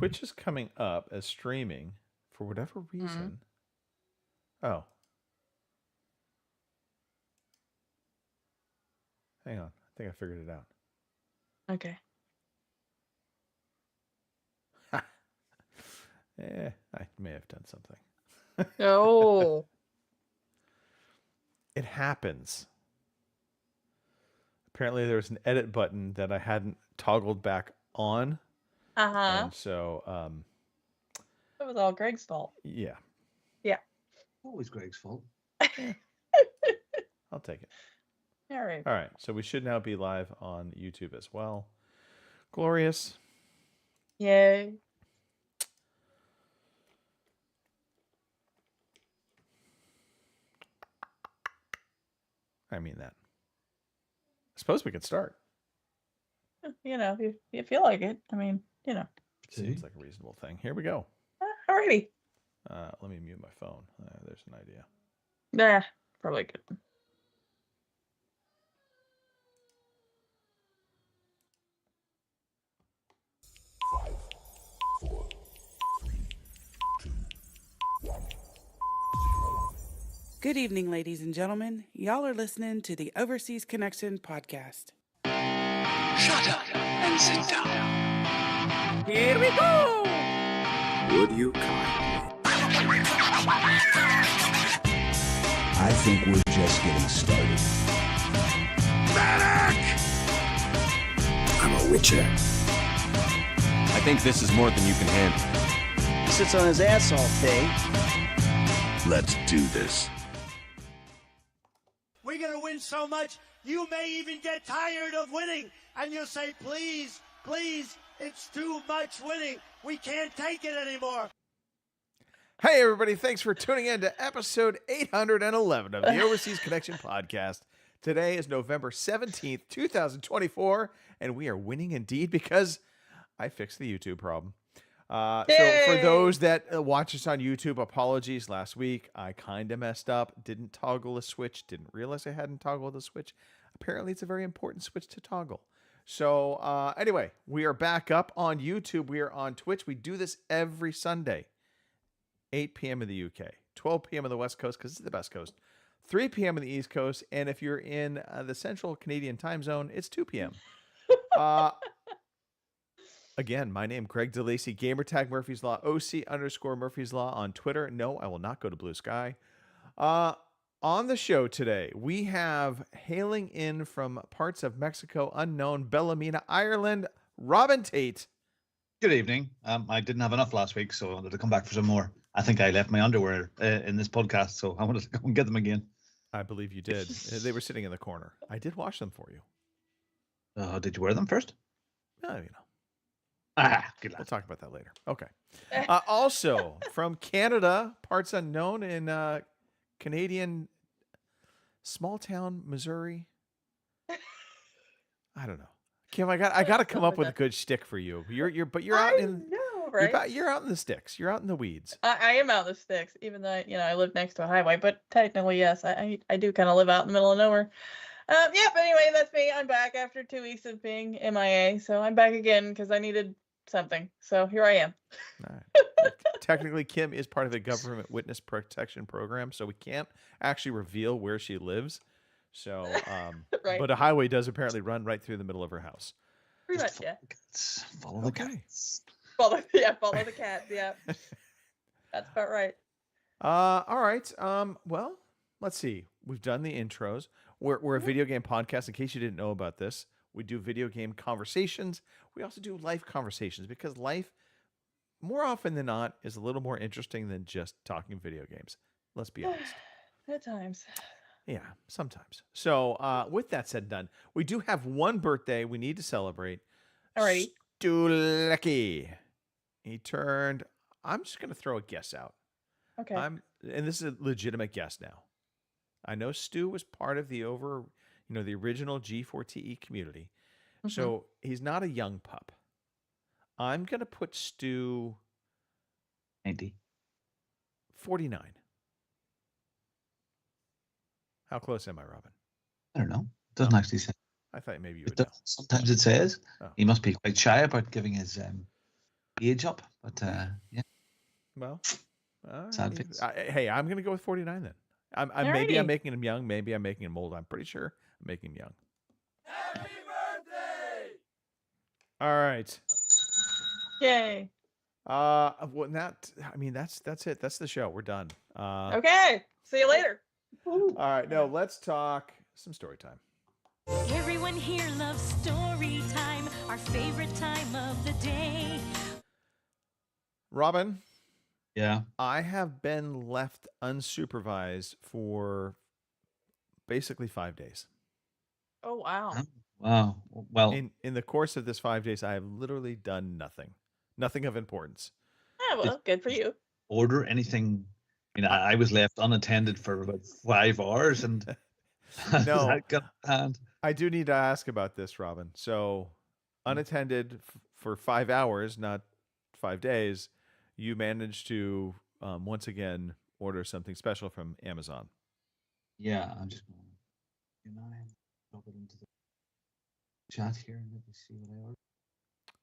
Twitch is coming up as streaming for whatever reason. Oh. Hang on. I think I figured it out. Okay. I may have done something. Oh. It happens. Apparently there was an edit button that I hadn't toggled back on. And so That was all Greg's fault. Yeah. Yeah. Always Greg's fault. I'll take it. All right. All right. So we should now be live on YouTube as well. Glorious. Yay. I mean that. I suppose we could start. You know, if you feel like it. I mean, you know. Seems like a reasonable thing. Here we go. Alrighty. Let me mute my phone. There's an idea. Yeah, probably good. Good evening, ladies and gentlemen. Y'all are listening to the Overseas Connection podcast. Shut up and sit down. Here we go! Would you kindly? I think we're just getting started. Medic! I'm a witcher. I think this is more than you can handle. He sits on his ass all day. Let's do this. We're going to win so much, you may even get tired of winning. And you'll say, please, please, it's too much winning. We can't take it anymore. Hey, everybody. Thanks for tuning in to episode 811 of the Overseas Connection podcast. Today is November 17th, 2024, and we are winning indeed because I fixed the YouTube problem. So for those that watch us on YouTube, apologies. Last week, I kind of messed up. Didn't toggle a switch. Didn't realize I hadn't toggled the switch. Apparently, it's a very important switch to toggle. So anyway, we are back up on YouTube. We are on Twitch. We do this every Sunday, 8 p.m. in the UK, 12 p.m. on the West Coast because it's the best coast, 3 p.m. in the East Coast, and if you're in the Central Canadian time zone, it's 2 p.m. Again, my name, Greg DeLacy, gamertag Murphy's Law, OC_Murphy's Law on Twitter. No, I will not go to Blue Sky. On the show today, we have hailing in from parts of Mexico, unknown, Bellamina, Ireland, Robin Tate. Good evening. I didn't have enough last week, so I wanted to come back for some more. I think I left my underwear in this podcast, so I wanted to go and get them again. I believe you did. They were sitting in the corner. I did wash them for you. Did you wear them first? Oh, you know. Good luck. We'll talk about that later. Okay. Also, from Canada, parts unknown in Canadian small town Missouri. I don't know, Kim. I got to come up with a good shtick for you. You're out in right? You're out in the sticks. You're out in the weeds. I am out in the sticks, even though I live next to a highway. But technically, yes, I do kind of live out in the middle of nowhere. But anyway, that's me. I'm back after 2 weeks of being MIA, so I'm back again because I needed something. So here I am. All right. Technically, Kim is part of the government witness protection program, so we can't actually reveal where she lives. So, right. But a highway does apparently run right through the middle of her house. Pretty much, yeah. Follow the cats. Follow the cat. Yeah, that's about right. All right. Well, let's see. We've done the intros. We're a video game podcast. In case you didn't know about this, we do video game conversations. We also do life conversations because life, more often than not, is a little more interesting than just talking video games. Let's be honest. At times. Yeah, sometimes. So with that said and done, we do have one birthday we need to celebrate. Alrighty. Stulecky. He turned, I'm just going to throw a guess out. Okay. And this is a legitimate guess now. I know Stu was part of the the original G4TE community. Mm-hmm. So he's not a young pup. I'm going to put Stu 90. 49. How close am I, Robin? I don't know. It doesn't actually say. I thought maybe you would know. Sometimes it says. He must be quite shy about giving his age up. But yeah, Well, all sad right. face. Hey, I'm gonna go with 49 then. Maybe I'm Alrighty. making him young. Maybe I'm making him old. I'm pretty sure I'm making him young. All right. Yay. Well, that's it. That's the show. We're done. Okay. See you later. All right. No, let's talk some story time. Everyone here loves story time, our favorite time of the day. Robin, Yeah. I have been left unsupervised for basically 5 days. Oh, wow. Wow. Well, In the course of this 5 days, I have literally done nothing of importance. Yeah, well, good for you. order anything. I mean, I was left unattended for about 5 hours, and No. that got hand. I do need to ask about this, Robin. So, unattended for 5 hours, not 5 days, you managed to once again order something special from Amazon. Yeah, I'm just going to drop it into the chat here and let me see what I ordered.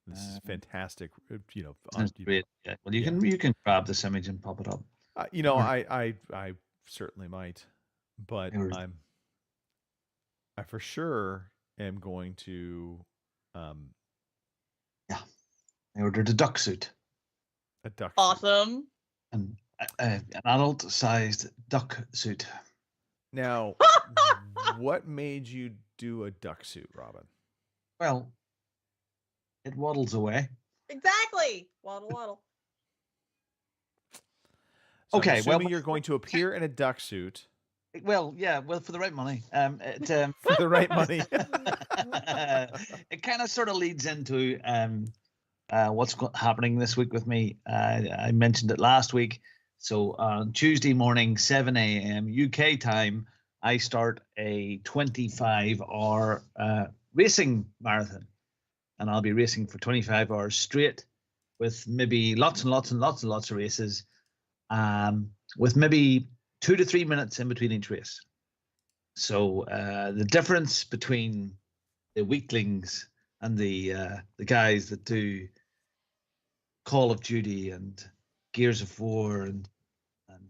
This is fantastic. That's great. Yeah. Well, you can grab this image and pop it up. I certainly might, but Yours. I for sure am going to I ordered a duck suit, a duck. suit. Awesome. an adult-sized duck suit. Now, what made you do a duck suit, Robin? Well, it waddles away. Exactly. Waddle, waddle. So Okay, I'm well, assuming you're going to appear in a duck suit Well, yeah, well, for the right money. for the right money. It kind of sort of leads into what's happening this week with me. I mentioned it last week. So on Tuesday morning, 7 a.m. UK time, I start a 25-hour racing marathon. And I'll be racing for 25 hours straight with maybe lots and lots and lots and lots of races, with maybe 2 to 3 minutes in between each race. So the difference between the weaklings and the guys that do Call of Duty and Gears of War and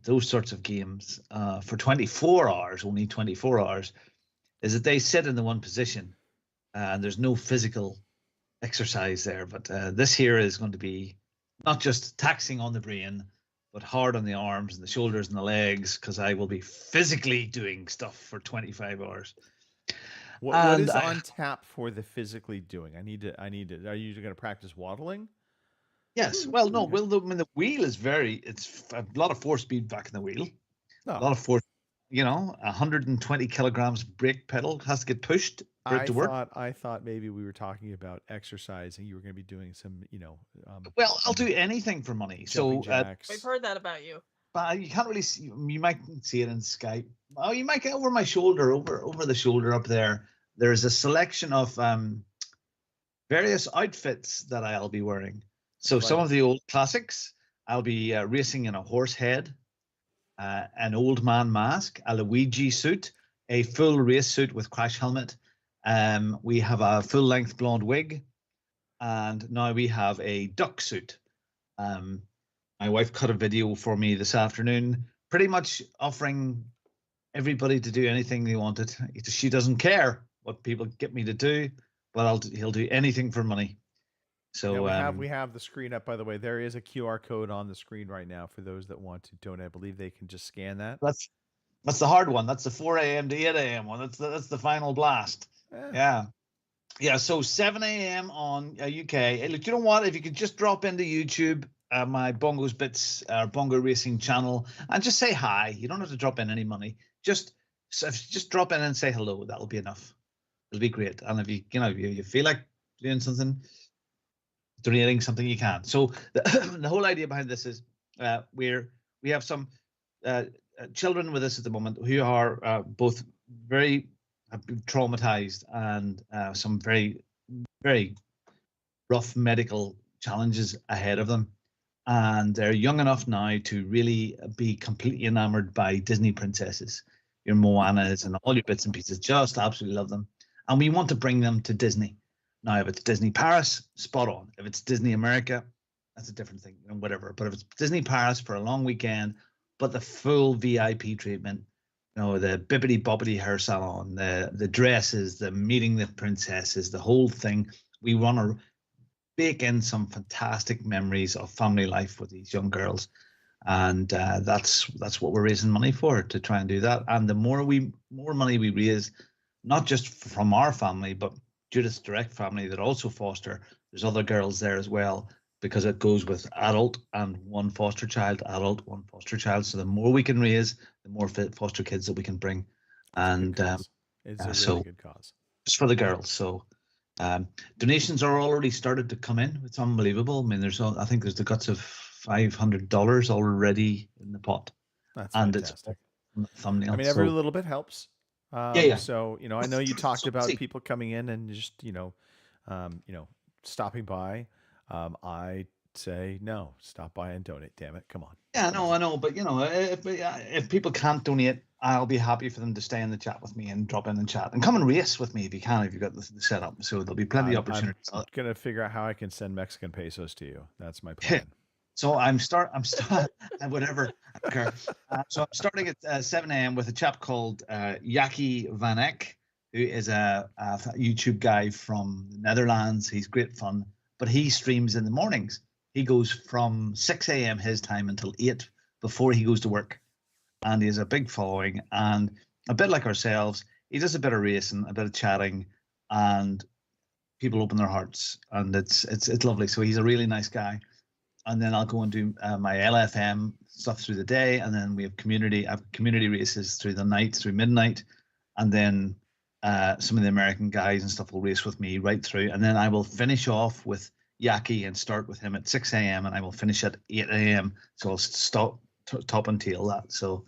those sorts of games for 24 hours, only 24 hours, is that they sit in the one position and there's no physical exercise there. But this here is going to be not just taxing on the brain, but hard on the arms and the shoulders and the legs, because I will be physically doing stuff for 25 hours. What is on tap for the physically doing? I need to. Are you going to practice waddling? Yes. Well, no. Well, the wheel is it's a lot of force feedback in the wheel. No. A lot of force. 120 kilograms brake pedal has to get pushed for it to work. I thought maybe we were talking about exercising. You were going to be doing some, Well, I'll do anything for money. jumping So jacks. We've heard that about you. but you can't really see. You might see it in Skype. Oh, you might get over my shoulder, over the shoulder up there. There's a selection of various outfits that I'll be wearing. So some Right. of the old classics, I'll be racing in a horse head, an old man mask, a Luigi suit, a full race suit with crash helmet. We have a full length blonde wig, and now we have a duck suit. My wife cut a video for me this afternoon, pretty much offering everybody to do anything they wanted. She doesn't care what people get me to do, but he'll do anything for money. So Now we have the screen up. By the way, there is a QR code on the screen right now for those that want to donate. I believe they can just scan that. that's the hard one. That's the 4 a.m. to 8 a.m. one. That's the final blast. Yeah. So 7 a.m. on UK. Hey, look, you know what? If you could just drop into YouTube, my Bongos Bits Bongo Racing channel, and just say hi. You don't have to drop in any money. Just drop in and say hello. That'll be enough. It'll be great. And if you feel like doing something, donating something, you can. So the whole idea behind this is we have some children with us at the moment who are both very traumatized and some very, very rough medical challenges ahead of them. And they're young enough now to really be completely enamored by Disney princesses, your Moanas and all your bits and pieces. Just absolutely love them. And we want to bring them to Disney. Now, if it's Disney Paris, spot on. If it's Disney America, that's a different thing, and whatever. But if it's Disney Paris for a long weekend, but the full VIP treatment, the bibbity bobbity hair salon, the dresses, the meeting the princesses, the whole thing, we want to bake in some fantastic memories of family life with these young girls, and that's what we're raising money for, to try and do that. And the more money we raise, not just from our family, but Judith's direct family that also foster, there's other girls there as well, because it goes with adult and one foster child, adult, one foster child. So the more we can raise, the more foster kids that we can bring. And it's a really good cause. It's for the girls. So donations are already started to come in. It's unbelievable. I mean, I think there's the guts of $500 already in the pot. That's and fantastic. It's thumbnail. I mean, every little bit helps. Yeah. So, I know you talked about people coming in and just, stopping by. I say no, stop by and donate. Damn it, come on. Yeah, I know, but if people can't donate, I'll be happy for them to stay in the chat with me and drop in and chat and come and race with me if you can, if you've got the setup. So there'll be plenty of opportunities. I'm gonna figure out how I can send Mexican pesos to you. That's my plan. So I'm whatever. Okay. So I'm starting at 7 a.m. with a chap called Yaki Van Eck, who is a YouTube guy from the Netherlands. He's great fun, but he streams in the mornings. He goes from 6 a.m. his time until 8 before he goes to work. And he has a big following, and a bit like ourselves, he does a bit of racing, a bit of chatting, and people open their hearts, and it's lovely. So he's a really nice guy. And then I'll go and do my LFM stuff through the day, and then we have community races through the night, through midnight, and then some of the American guys and stuff will race with me right through, and then I will finish off with Yaki and start with him at 6 a.m. and I will finish at 8 a.m. So I'll stop top and tail that. So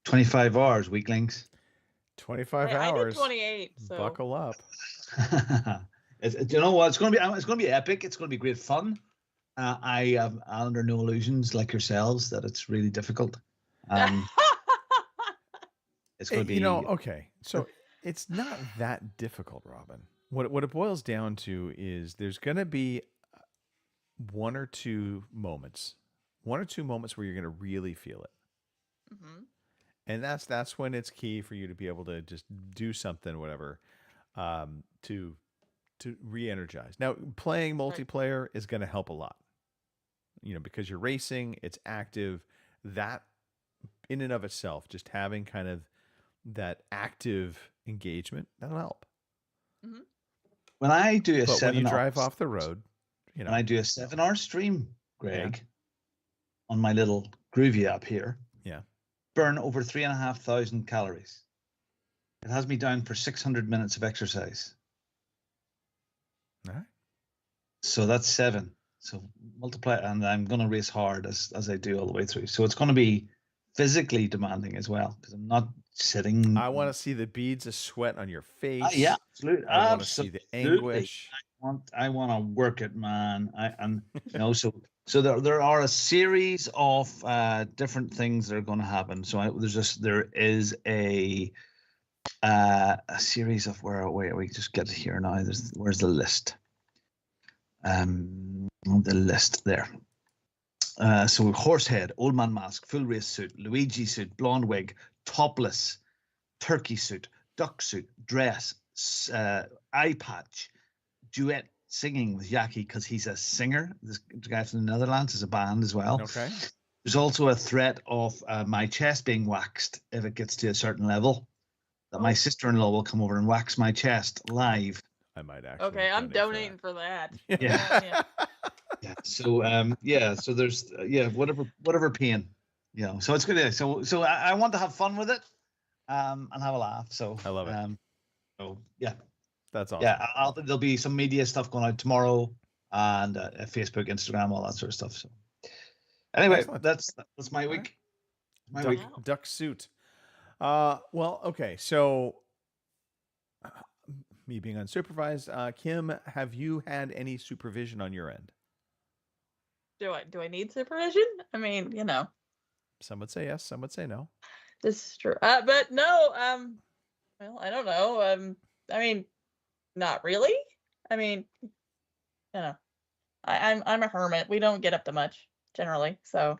25 hours, weaklings. 25 hours. I did 28. So. Buckle up. You know what? It's going to be epic. It's going to be great fun. I am under no illusions like yourselves that it's really difficult. It's going to be. Okay. So it's not that difficult, Robin. What it boils down to is there's going to be one or two moments where you're going to really feel it. Mm-hmm. And that's when it's key for you to be able to just do something, whatever, to re-energize. Now, playing multiplayer is going to help a lot, because you're racing, it's active. That in and of itself, just having kind of that active engagement, that'll help. Mm-hmm. When I do a when you drive off the road, when I do a 7-hour stream, Greg, on my little Groovy app here, burn over 3,500 calories. It has me down for 600 minutes of exercise. All right. So that's 7. So multiply, and I'm going to race hard as I do all the way through. So it's going to be physically demanding as well, because I'm not sitting. I want to see the beads of sweat on your face. Yeah, absolutely. I want to see the anguish. I want to work it, man. So there are a series of different things that are going to happen. So there is a series of where we just get here now. Where's the list? The list there. So Horsehead, Old Man Mask, Full Race Suit, Luigi Suit, Blonde Wig, Topless, Turkey Suit, Duck Suit, Dress, Eye Patch, Duet Singing with Yaki because he's a singer. This guy from the Netherlands is a band as well. Okay. There's also a threat of my chest being waxed if it gets to a certain level. That my sister-in-law will come over and wax my chest live. I might actually. Okay, I'm donating for that. Yeah. Yeah. So So there's whatever pain. So it's good. So I want to have fun with it, and have a laugh. So I love it. So yeah. That's awesome. Yeah, there'll be some media stuff going out tomorrow, and Facebook, Instagram, all that sort of stuff. So, anyway, Excellent. that's my week. Duck Suit. Well, okay. So, me being unsupervised, Kim, have you had any supervision on your end? Do I need supervision? I mean, Some would say yes. Some would say no. This is true. But no. Well, I don't know. I mean. Not really. I mean, I'm a hermit. We don't get up to much generally. So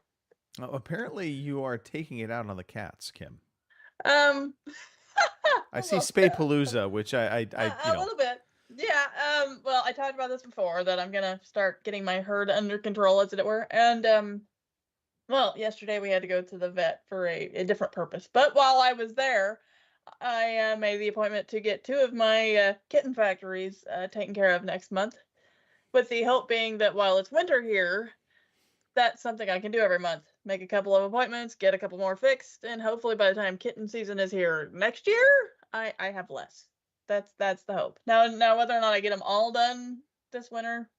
Apparently, you are taking it out on the cats, Kim. um I a see little Spay bit. Palooza, which I A little bit. Yeah. Well, I talked about this before that I'm gonna start getting my herd under control, as it were. And well, yesterday we had to go to the vet for a different purpose. But while I was there, I made the appointment to get 2 of my kitten factories taken care of next month, with the hope being that while it's winter here, that's something I can do every month. Make a couple of appointments, get a couple more fixed, and hopefully by the time kitten season is here next year, I have less. That's the hope. Now whether or not I get them all done this winter,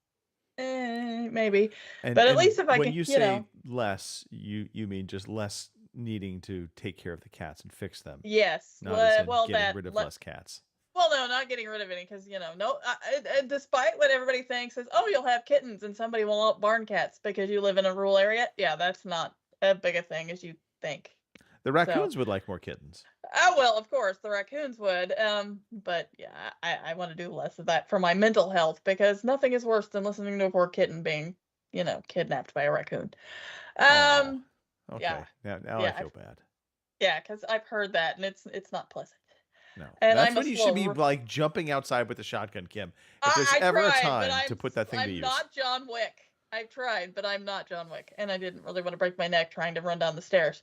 maybe. And, But at and least if I when can, you you say know, less, you mean just less needing to take care of the cats and fix them, yes. not as in Well, getting that rid of le- less cats. Well, no, not getting rid of any, because no. Despite what everybody thinks is, oh, you'll have kittens and somebody will want barn cats because you live in a rural area. Yeah, that's not as big a thing as you think. The raccoons would like more kittens. Oh well, of course the raccoons would. But yeah, I want to do less of that for my mental health, because nothing is worse than listening to a poor kitten being, kidnapped by a raccoon. Aw. Okay. Yeah, Now yeah, I feel bad. yeah, because I've heard that and it's not pleasant. No. And That's I'm when a you should be slow- like jumping outside with a shotgun, Kim. If there's I ever tried, a but time to put that thing to I'm use. not John Wick. I've tried, but I'm not John Wick, and I didn't really want to break my neck trying to run down the stairs.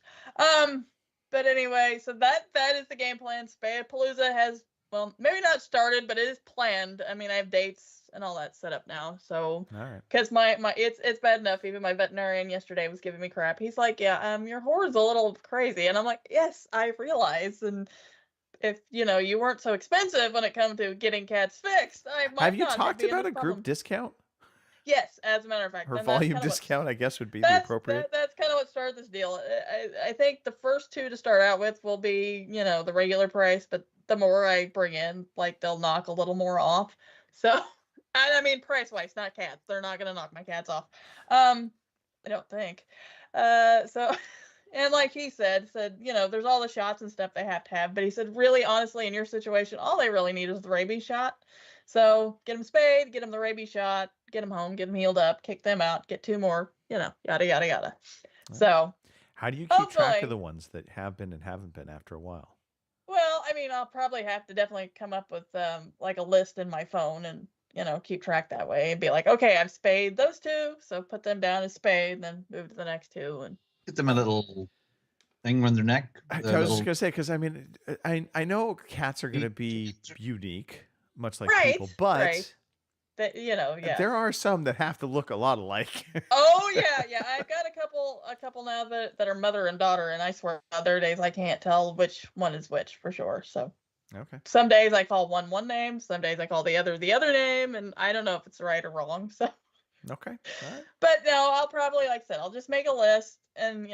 But anyway, so that is the game plan. Spayapalooza has, well, maybe not started, but it is planned. I mean, I have dates and all that set up now. So, All right. because my it's bad enough. Even my veterinarian yesterday was giving me crap. He's like, yeah, your hord's a little crazy, and I'm like, yes, I realize. And if you weren't so expensive when it comes to getting cats fixed, I might Have you not talked be in about this a group problem. discount? Yes, as a matter of fact. Her and that's volume kinda what- discount, I guess, would be the appropriate. That's kind of what started this deal. I think the first 2 to start out with will be, the regular price, but the more I bring in, like, they'll knock a little more off. So, and I mean, price-wise, not cats. They're not gonna knock my cats off. I don't think. So, and like he said, there's all the shots and stuff they have to have, but he said, really, honestly, in your situation, all they really need is the rabies shot. So get them spayed, get them the rabies shot, get them home, get them healed up, kick them out, get 2 more, yada, yada, yada. So, How do you keep track hopefully- of the ones that have been and haven't been after a while? well, I mean, I'll probably have to definitely come up with like a list in my phone and, keep track that way and be like, okay, I've spayed those 2, so put them down as spayed, and then move to the next 2. And Get them a little thing around their neck. I the was little- just gonna say, because I mean, I know cats are gonna be unique, much like Right, people, but right. that, yeah. there are some that have to look a lot alike. Oh yeah. I've got a couple now that are mother and daughter, and I swear other days I can't tell which one is which for sure. So Okay. some days I call one name, some days I call the other name, and I don't know if it's right or wrong. So, Okay. All right. but no, I'll probably, like I said, I'll just make a list, and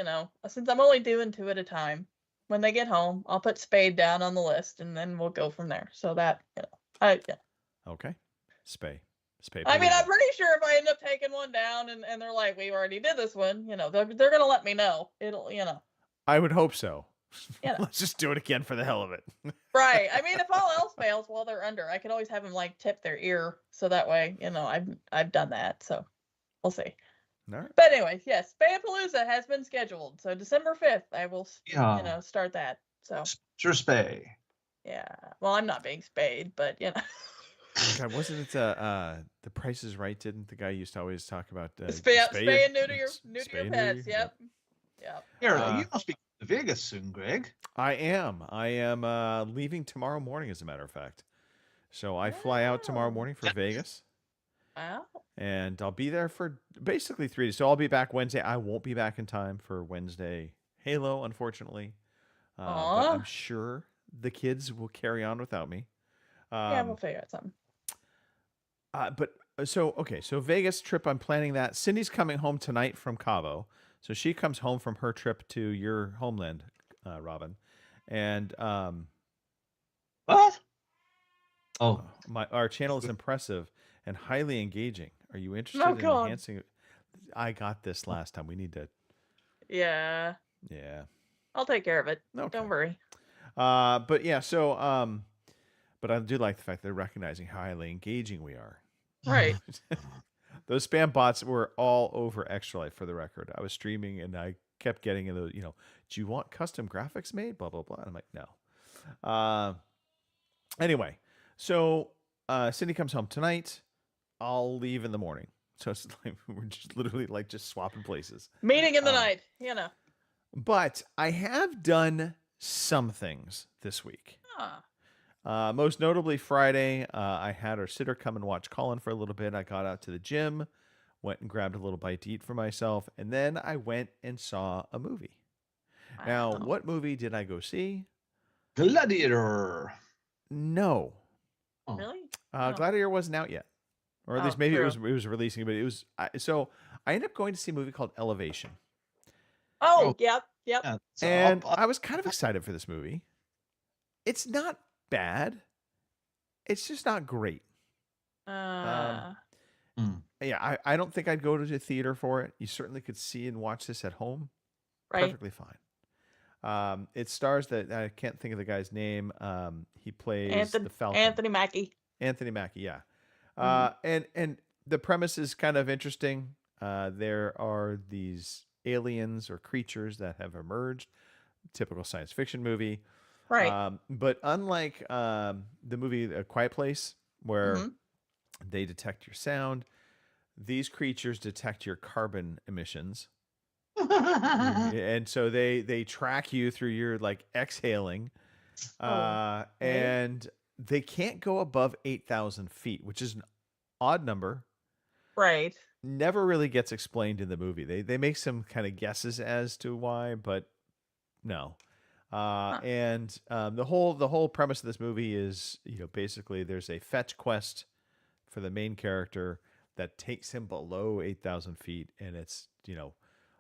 since I'm only doing 2 at a time, when they get home, I'll put spayed down on the list, and then we'll go from there. So that yeah. Okay. Spay. I mean, palooza. I'm pretty sure if I end up taking one down and they're like, we already did this one, they're gonna let me know. It'll, I would hope so. Yeah. Let's just do it again for the hell of it. right. I mean, if all else fails while they're under, I could always have them like tip their ear, so that way, I've done that. So we'll see. All right. But anyway, yes, Spayapalooza has been scheduled. So December 5th, I will, Yeah. start that. So Sure, spay. yeah. Well, I'm not being spayed, but God, wasn't it the Price is Right? Didn't the guy used to always talk about spay and neuter your spay and pets. neuter? Yep. Here, Uh, you must be to Vegas soon, Greg. I am leaving tomorrow morning, as a matter of fact. So I fly out tomorrow morning for Vegas, Wow. and I'll be there for basically 3 days. So I'll be back Wednesday. I won't be back in time for Wednesday Halo, unfortunately. But Aw. I'm sure the kids will carry on without me. Yeah, we'll figure out something. So Vegas trip, I'm planning that. Cindy's coming home tonight from Cabo. So she comes home from her trip to your homeland, Robin. And What? Oh, our channel is impressive and highly engaging. Are you interested Oh, in God. enhancing it? I got this last time. We need to, Yeah. yeah. I'll take care of it. Okay. Don't worry. But yeah, but I do like the fact they're recognizing how highly engaging we are. Right. Those spam bots were all over Extra Life, for the record. I was streaming and I kept getting in those, do you want custom graphics made? Blah, blah, blah. And I'm like, no. Anyway, so Cindy comes home tonight. I'll leave in the morning. So it's like we're just literally like just swapping places. Meeting in the night, But I have done some things this week. Most notably Friday, I had our sitter come and watch Colin for a little bit. I got out to the gym, went and grabbed a little bite to eat for myself, and then I went and saw a movie. Wow. Now, what movie did I go see? Gladiator. No. Oh. Really? Gladiator wasn't out yet. Or at least maybe true. it was releasing, but it was so I ended up going to see a movie called Elevation. Oh, yep. Yeah, so And I was kind of excited for this movie. It's not bad. It's just not great. Yeah, I don't think I'd go to the theater for it. You certainly could see and watch this at home. Right. Perfectly fine. It stars I can't think of the guy's name. He plays the Falcon. Anthony Mackie. Anthony Mackie, yeah. And the premise is kind of interesting. There are these aliens or creatures that have emerged. Typical science fiction movie. Right. But unlike the movie A Quiet Place, where they detect your sound, these creatures detect your carbon emissions. And so they track you through your like exhaling. And they can't go above 8,000 feet, which is an odd number. Right. Never really gets explained in the movie. They make some kind of guesses as to why, but no. And the whole premise of this movie is, basically there's a fetch quest for the main character that takes him below 8,000 feet, and it's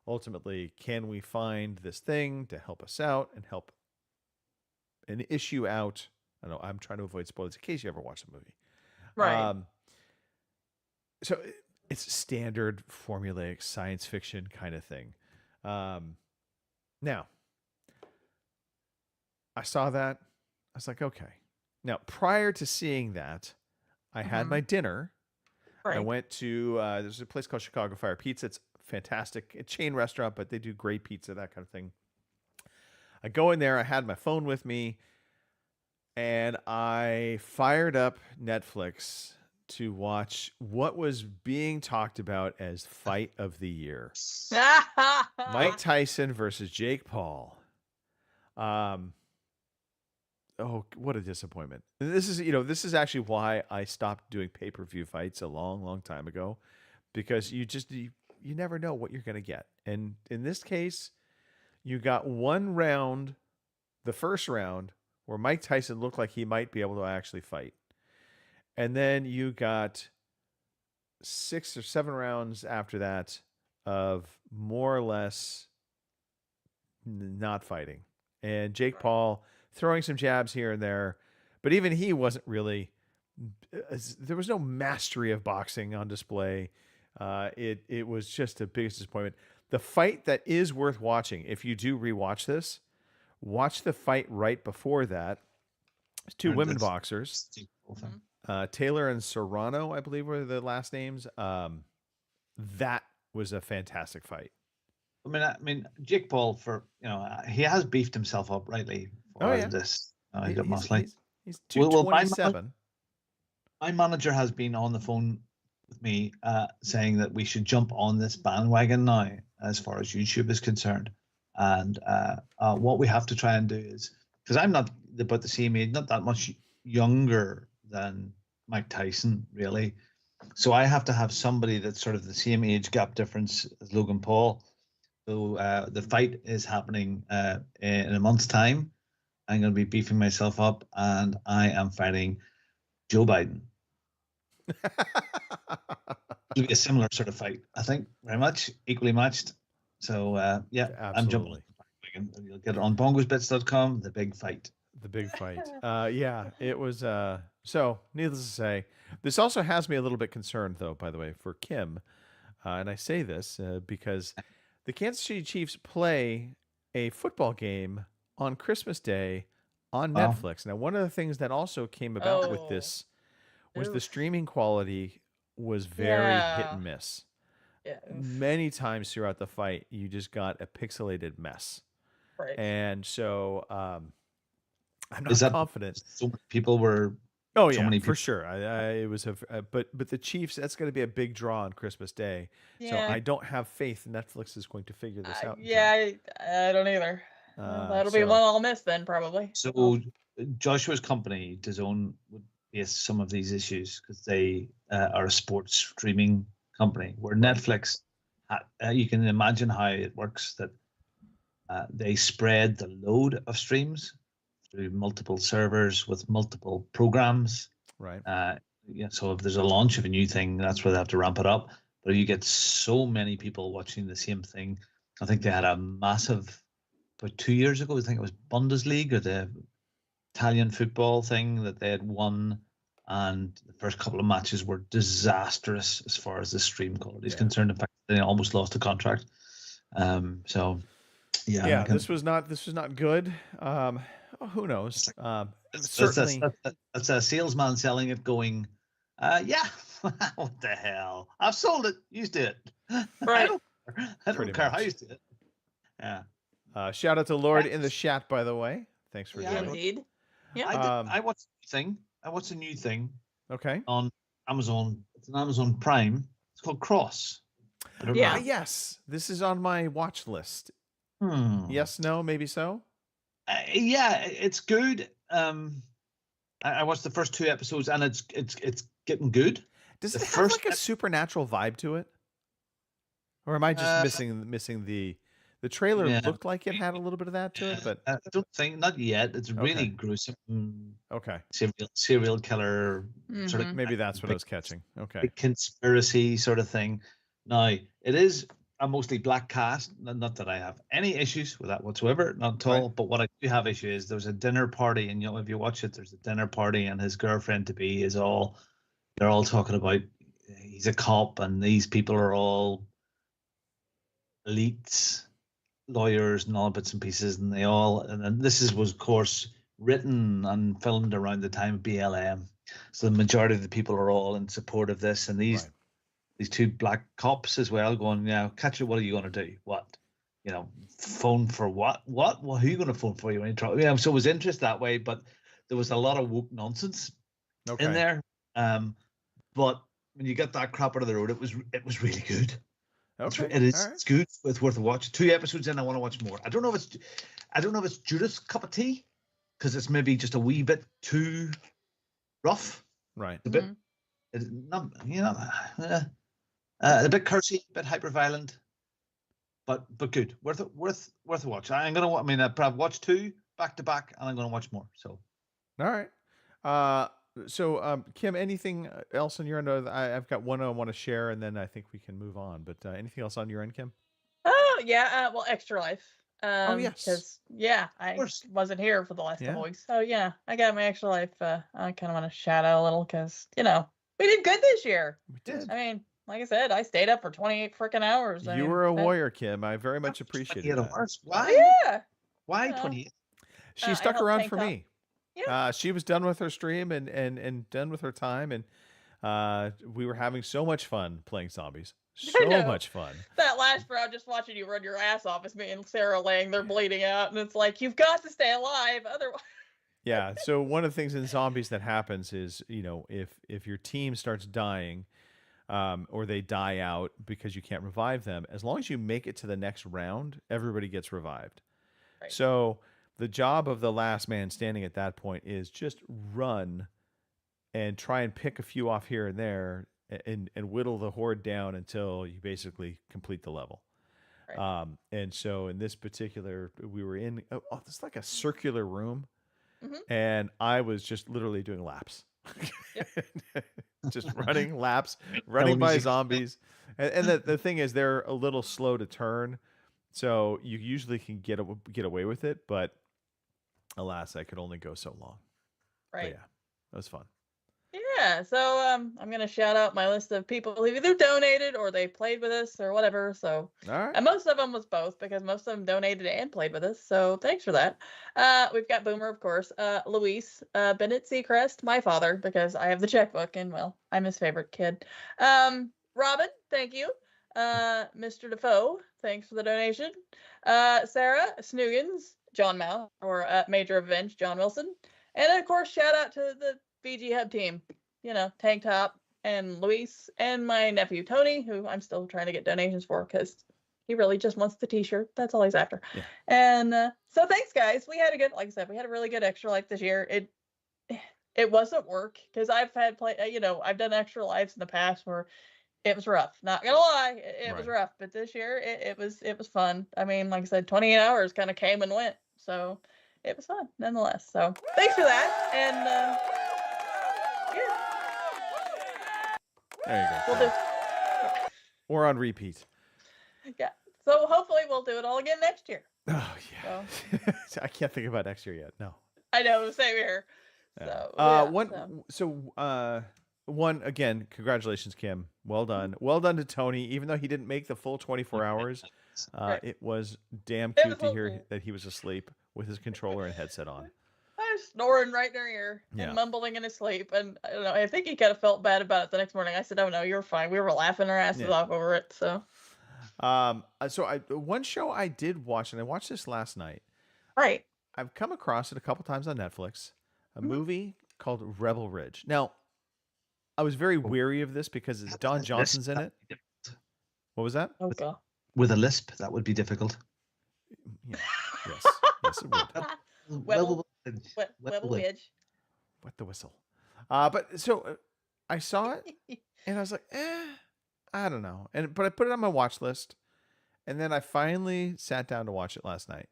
ultimately, can we find this thing to help us out and help an issue out? I know I'm trying to avoid spoilers in case you ever watch the movie. Right. So it's standard formulaic science fiction kind of thing. Now, I saw that. I was like, okay. Now, prior to seeing that, I had my dinner. Right. I went to, there's a place called Chicago Fire Pizza. It's fantastic. A chain restaurant, but they do great pizza, that kind of thing. I go in there. I had my phone with me. And I fired up Netflix to watch what was being talked about as fight of the year. Mike Tyson versus Jake Paul. Oh, what a disappointment. And this is actually why I stopped doing pay-per-view fights a long, long time ago, because you never know what you're going to get. And in this case, you got one round, the first round, where Mike Tyson looked like he might be able to actually fight. And then you got 6 or 7 rounds after that of more or less not fighting. And Jake Paul throwing some jabs here and there. But even he wasn't really... There was no mastery of boxing on display. It was just the biggest disappointment. The fight that is worth watching, if you do rewatch this, watch the fight right before that. Two women boxers, Taylor and Serrano, I believe were the last names. That was a fantastic fight. I mean, Jake Paul, he has beefed himself up rightly for this. He's 227. My manager has been on the phone with me saying that we should jump on this bandwagon now as far as YouTube is concerned. And what we have to try and do is, because I'm not about the same age, not that much younger than Mike Tyson, really. So I have to have somebody that's sort of the same age gap difference as Logan Paul. So the fight is happening in a month's time. I'm going to be beefing myself up, and I am fighting Joe Biden. It'll be a similar sort of fight, I think, very much equally matched. So I'm jumping. You'll get it on bongosbits.com. The big fight. The big fight. Yeah, it was. So needless to say, this also has me a little bit concerned, though. By the way, for Kim, and I say this because the Kansas City Chiefs play a football game on Christmas Day on Netflix. Now, one of the things that also came about with this was the streaming quality was very hit Yeah. and miss. Yeah. Many times throughout the fight, you just got a pixelated mess. Right. And so I'm Is not that confident. so many people were? Oh so yeah, many for people. sure. It was but the Chiefs. That's going to be a big draw on Christmas Day. So Yeah. I don't have faith Netflix is going to figure this out. in time. Yeah, I don't either. Well, that'll be so- one I'll miss then, probably. So Joshua's company, DAZN, would face some of these issues because they are a sports streaming company. Where Netflix, you can imagine how it works that they spread the load of streams through multiple servers with multiple programs. Right. Yeah. So if there's a launch of a new thing, that's where they have to ramp it up. But you get so many people watching the same thing. I think they had a massive, about 2 years ago, I think it was Bundesliga, the Italian football thing that they had won, and the first couple of matches were disastrous as far as the stream quality is concerned. In fact, they almost lost the contract. So yeah, this was not good. Who knows? Certainly, that's a salesman selling it, going, yeah, what the hell? I've sold it. You do it. Right. I don't care how you do it. Yeah. Shout out to Lord in the chat, by the way. Thanks for joining. Indeed. Yeah. I watched a thing. I watched a new thing. Okay. On Amazon. It's an Amazon Prime. It's called Cross. I don't know. Yes, this is on my watch list. Yes, no, maybe so. Yeah, it's good. I watched the first 2 episodes, and it's getting good. Does The it have first like a supernatural vibe to it, or am I just missing the trailer? Yeah. Looked like it had a little bit of that to it, but I don't think, not yet. It's really Okay. gruesome. Okay. Serial killer sort of maybe that's what I was catching. Okay. big conspiracy sort of thing. Now, it is a mostly black cast. Not that I have any issues with that whatsoever, not at all. But what I do have issue is there's a dinner party, and if you watch it, there's a dinner party, and his girlfriend to be they're all talking about he's a cop, and these people are all elites, lawyers, and all bits and pieces, and then this was of course written and filmed around the time of BLM. So the majority of the people are all in support of this, and these 2 black cops as well going, Catcher, what are you going to do? What? Phone for what? What? Well, who are you going to phone for? You when you try? Yeah, so it was interest that way, but there was a lot of woke nonsense in there. But when you get that crap out of the road, it was really good. Okay. It is. All right. It's good. It's worth a watch. 2 episodes in, I want to watch more. I don't know if it's Judith's cup of tea, because it's maybe just a wee bit too rough. Right. A bit. It's not, a bit cursy, a bit hyper violent, but good. Worth a watch. I've watched 2 back to back, and I'm gonna watch more. So. All right. So Kim, anything else on your end? I've got one I want to share, and then I think we can move on. But anything else on your end, Kim? Oh yeah. Well, Extra Life. Oh, yes. Because I wasn't here for the last couple weeks, so I got my Extra Life. I kind of want to shout out a little because we did good this year. We did. I mean, like I said, I stayed up for 28 freaking hours. You were a warrior, Kim. I very much appreciate it. Why? Yeah. Why 28? She I stuck helped around tank for top. me. Yeah. She was done with her stream and done with her time, and we were having so much fun playing zombies. So know. much fun. That last round, just watching you run your ass off, is me and Sarah laying there bleeding out, and it's like, you've got to stay alive, otherwise. Yeah. So one of the things in zombies that happens is, if your team starts dying, or they die out because you can't revive them, as long as you make it to the next round, everybody gets revived. Right. So the job of the last man standing at that point is just run and try and pick a few off here and there and whittle the horde down until you basically complete the level. Right. And so in this particular, we were in, it's like a circular room, Mhm. and I was just literally doing laps. Just running laps, running by zombies. And the thing is, they're a little slow to turn, so you usually can get away with it, but alas, I could only go so long. But Right. yeah, that was fun. Yeah, Yeah, so I'm gonna shout out my list of people who either donated or they played with us or whatever. So, All right. and most of them was both because most of them donated and played with us. So thanks for that. We've got Boomer, of course, Luis, Bennett Seacrest, my father, because I have the checkbook and well, I'm his favorite kid. Robin, thank you. Mr. Defoe, thanks for the donation. Sarah Snoogans, John Mount, or Major Revenge, John Wilson, and of course, shout out to the VG Hub team, you know, Tank Top and Luis and my nephew Tony, who I'm still trying to get donations for because he really just wants the t-shirt. That's all he's after. Yeah. And so thanks guys. We had a good, like I said, we had a really good Extra Life this year. It wasn't work because I've had I've done Extra Lives in the past where it was rough. Not gonna lie, it was Right. rough. But this year it was fun. I mean, like I said, 28 hours kind of came and went. So it was fun nonetheless. So thanks for that. And yeah. There you go. We'll do. Or on repeat. Yeah. So hopefully we'll do it all again next year. Oh yeah. I can't think about next year yet. No. I know, same here. Yeah. So One again, congratulations, Kim. Well done. Well done to Tony. Even though he didn't make the full 24 hours, Right. it was damn It cute was to hear cool. that he was asleep with his controller and headset on. I was snoring right in her ear Yeah. and mumbling in his sleep. And I don't know, I think he kind of felt bad about it the next morning. I said, "Oh no, you're fine." We were laughing our asses Yeah. off over it. So One show I did watch, and I watched this last night. right. I've come across it a couple times on Netflix. A Mm-hmm. movie called Rebel Ridge. Now, I was very weary of this because it's Don Johnson's in it. What was that? Oh god. With a lisp, that would be difficult. Yeah. Yes. Yes, it would. Webble Webble Wedge. What the whistle? But so I saw it and I was like, I don't know. But I put it on my watch list, and then I finally sat down to watch it last night.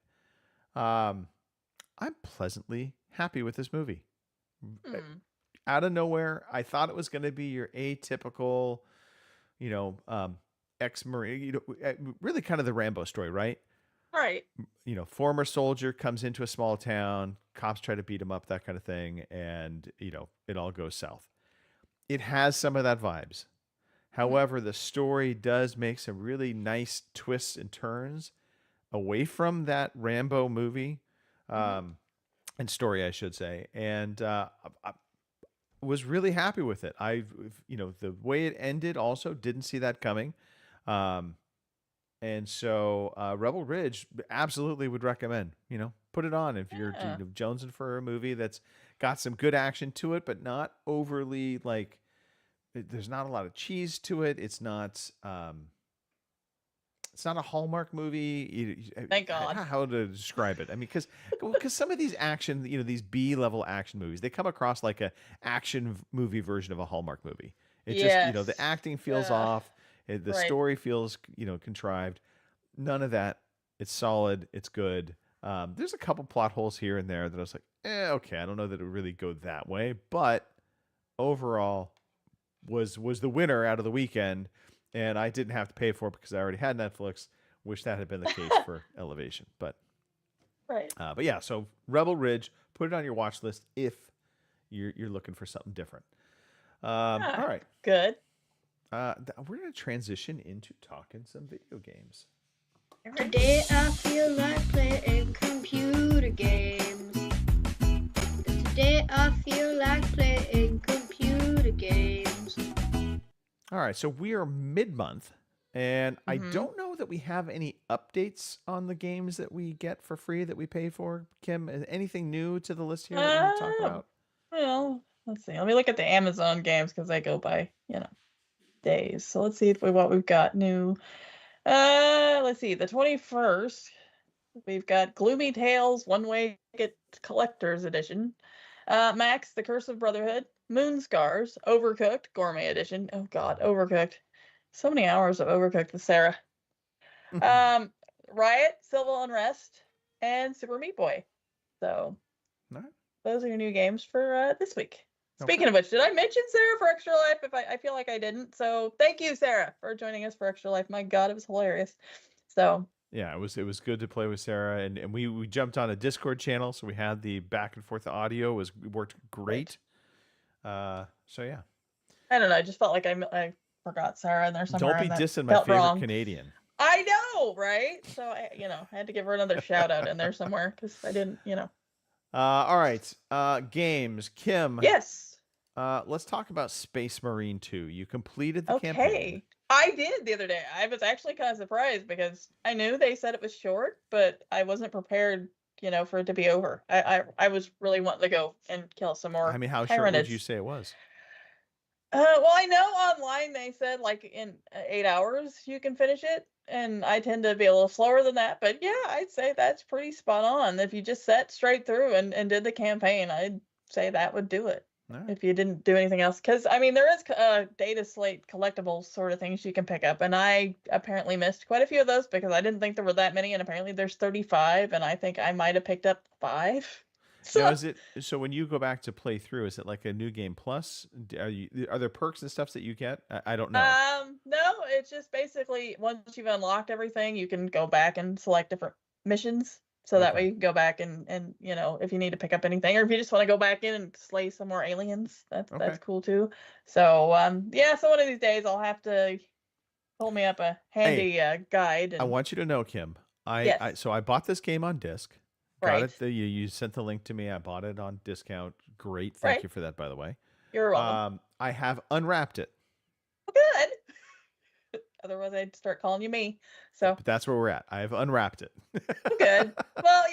I'm pleasantly happy with this movie. Hmm. Out of nowhere, I thought it was going to be your atypical, ex-Marine, really kind of the Rambo story, right? Right. Former soldier comes into a small town, cops try to beat him up, that kind of thing, and it all goes south. It has some of that vibes. However, the story does make some really nice twists and turns away from that Rambo movie, and story, I should say, and I was really happy with it. The way it ended also didn't see that coming. And so Rebel Ridge absolutely would recommend, put it on if you're jonesing for a movie that's got some good action to it, but not overly there's not a lot of cheese to it. It's not a Hallmark movie. Thank God. How to describe it? I mean, because some of these action, these B-level action movies, they come across like a action movie version of a Hallmark movie. It just, the acting feels off. The Right. story feels, contrived. None of that. It's solid. It's good. There's a couple plot holes here and there that I was like, okay, I don't know that it would really go that way, but overall was the winner out of the weekend, and I didn't have to pay for it because I already had Netflix. Wish that had been the case for Elevation, but Right. but yeah. So Rebel Ridge, put it on your watch list if you're looking for something different. All right. Good. We're going to transition into talking some video games. Every day I feel like playing computer games. Today I feel like playing computer games. All right, so we are mid-month, and I don't know that we have any updates on the games that we get for free that we pay for. Kim, is anything new to the list here that we need to talk about? Well, let's see. Let me look at the Amazon games because they go by, days. So let's see what we've got new. Let's see. The 21st, we've got Gloomy Tales One-Way Ticket Collector's Edition. Max, The Curse of Brotherhood. Moon Scars, Overcooked Gourmet Edition. Oh God, Overcooked. So many hours of Overcooked with Sarah. Riot, Civil Unrest, and Super Meat Boy. So those are your new games for this week. Speaking of which, did I mention Sarah for Extra Life? If I feel like I didn't. So thank you, Sarah, for joining us for Extra Life. My God, it was hilarious. So yeah, it was good to play with Sarah, and we jumped on a Discord channel, so we had the back and forth audio. It worked great. So yeah. I don't know. I just felt like I forgot Sarah in there somewhere. Don't be and that dissing my felt favorite wrong. Canadian. I know, right? So I had to give her another shout out in there somewhere because I didn't, All right. Games. Kim. Yes. Let's talk about Space Marine 2. You completed the Okay. campaign. I did the other day. I was actually kind of surprised because I knew they said it was short, but I wasn't prepared, for it to be over. I was really wanting to go and kill some more. I mean, how short would Tyranids. you say it was? Well, I know online they said like in 8 hours you can finish it, and I tend to be a little slower than that. But yeah, I'd say that's pretty spot on. If you just sat straight through and did the campaign, I'd say that would do it. Right. If you didn't do anything else, because I mean there is data slate collectibles sort of things you can pick up, and I apparently missed quite a few of those because I didn't think there were that many, and apparently there's 35, and I think I might have picked up 5. Now, so when you go back to play through, is it like a new game plus? Are there perks and stuff that you get? I don't know. No, it's just basically once you've unlocked everything, you can go back and select different missions. So that way you can go back and if you need to pick up anything, or if you just want to go back in and slay some more aliens, that's cool too. So so one of these days I'll have to pull me up a handy guide. And... I want you to know, Kim. So I bought this game on disc. Got it. You sent the link to me. I bought it on discount. Great. Thank you for that, by the way. You're welcome. I have unwrapped it. Good. Otherwise, I'd start calling you me. So but that's where we're at. I have unwrapped it. Good. Well,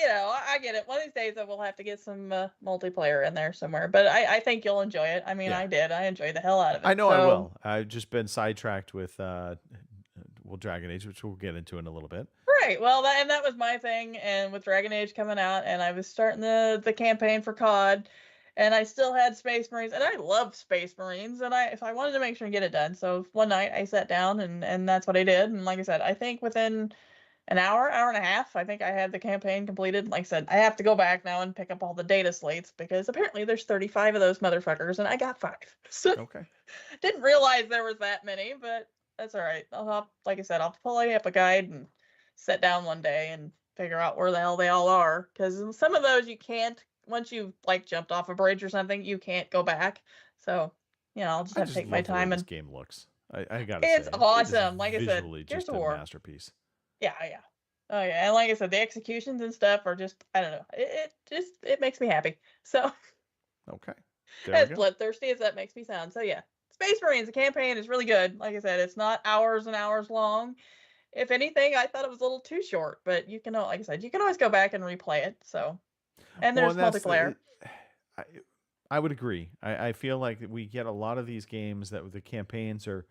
I get it. One of these days, I will have to get some multiplayer in there somewhere. But I think you'll enjoy it. I mean, I did. I enjoyed the hell out of it. I know I will. I've just been sidetracked with Dragon Age, which we'll get into in a little bit. Right. Well, that was my thing. And with Dragon Age coming out, and I was starting the campaign for COD, and I still had Space Marines, and I love Space Marines, and I wanted to make sure and get it done. So one night I sat down and that's what I did. And like I said, I think within an hour and a half, I think I had the campaign completed. Like I said, I have to go back now and pick up all the data slates because apparently there's 35 of those motherfuckers, and I got 5. So okay. Didn't realize there was that many, but that's all right. Like I said, I'll pull up a guide and sit down one day and figure out where the hell they all are, because some of those you can't. Once you've jumped off a bridge or something, you can't go back. So I'll just have to take my time. This game looks. I gotta say, it's awesome. It like I said, just a masterpiece. Yeah. Oh yeah, and like I said, the executions and stuff are just I don't know. It makes me happy. So okay. As bloodthirsty as that makes me sound. So yeah, Space Marines, the campaign is really good. Like I said, it's not hours and hours long. If anything, I thought it was a little too short, but you can, like I said, you can always go back and replay it. So, and there's multiplayer. I would agree. I feel like we get a lot of these games that the campaigns are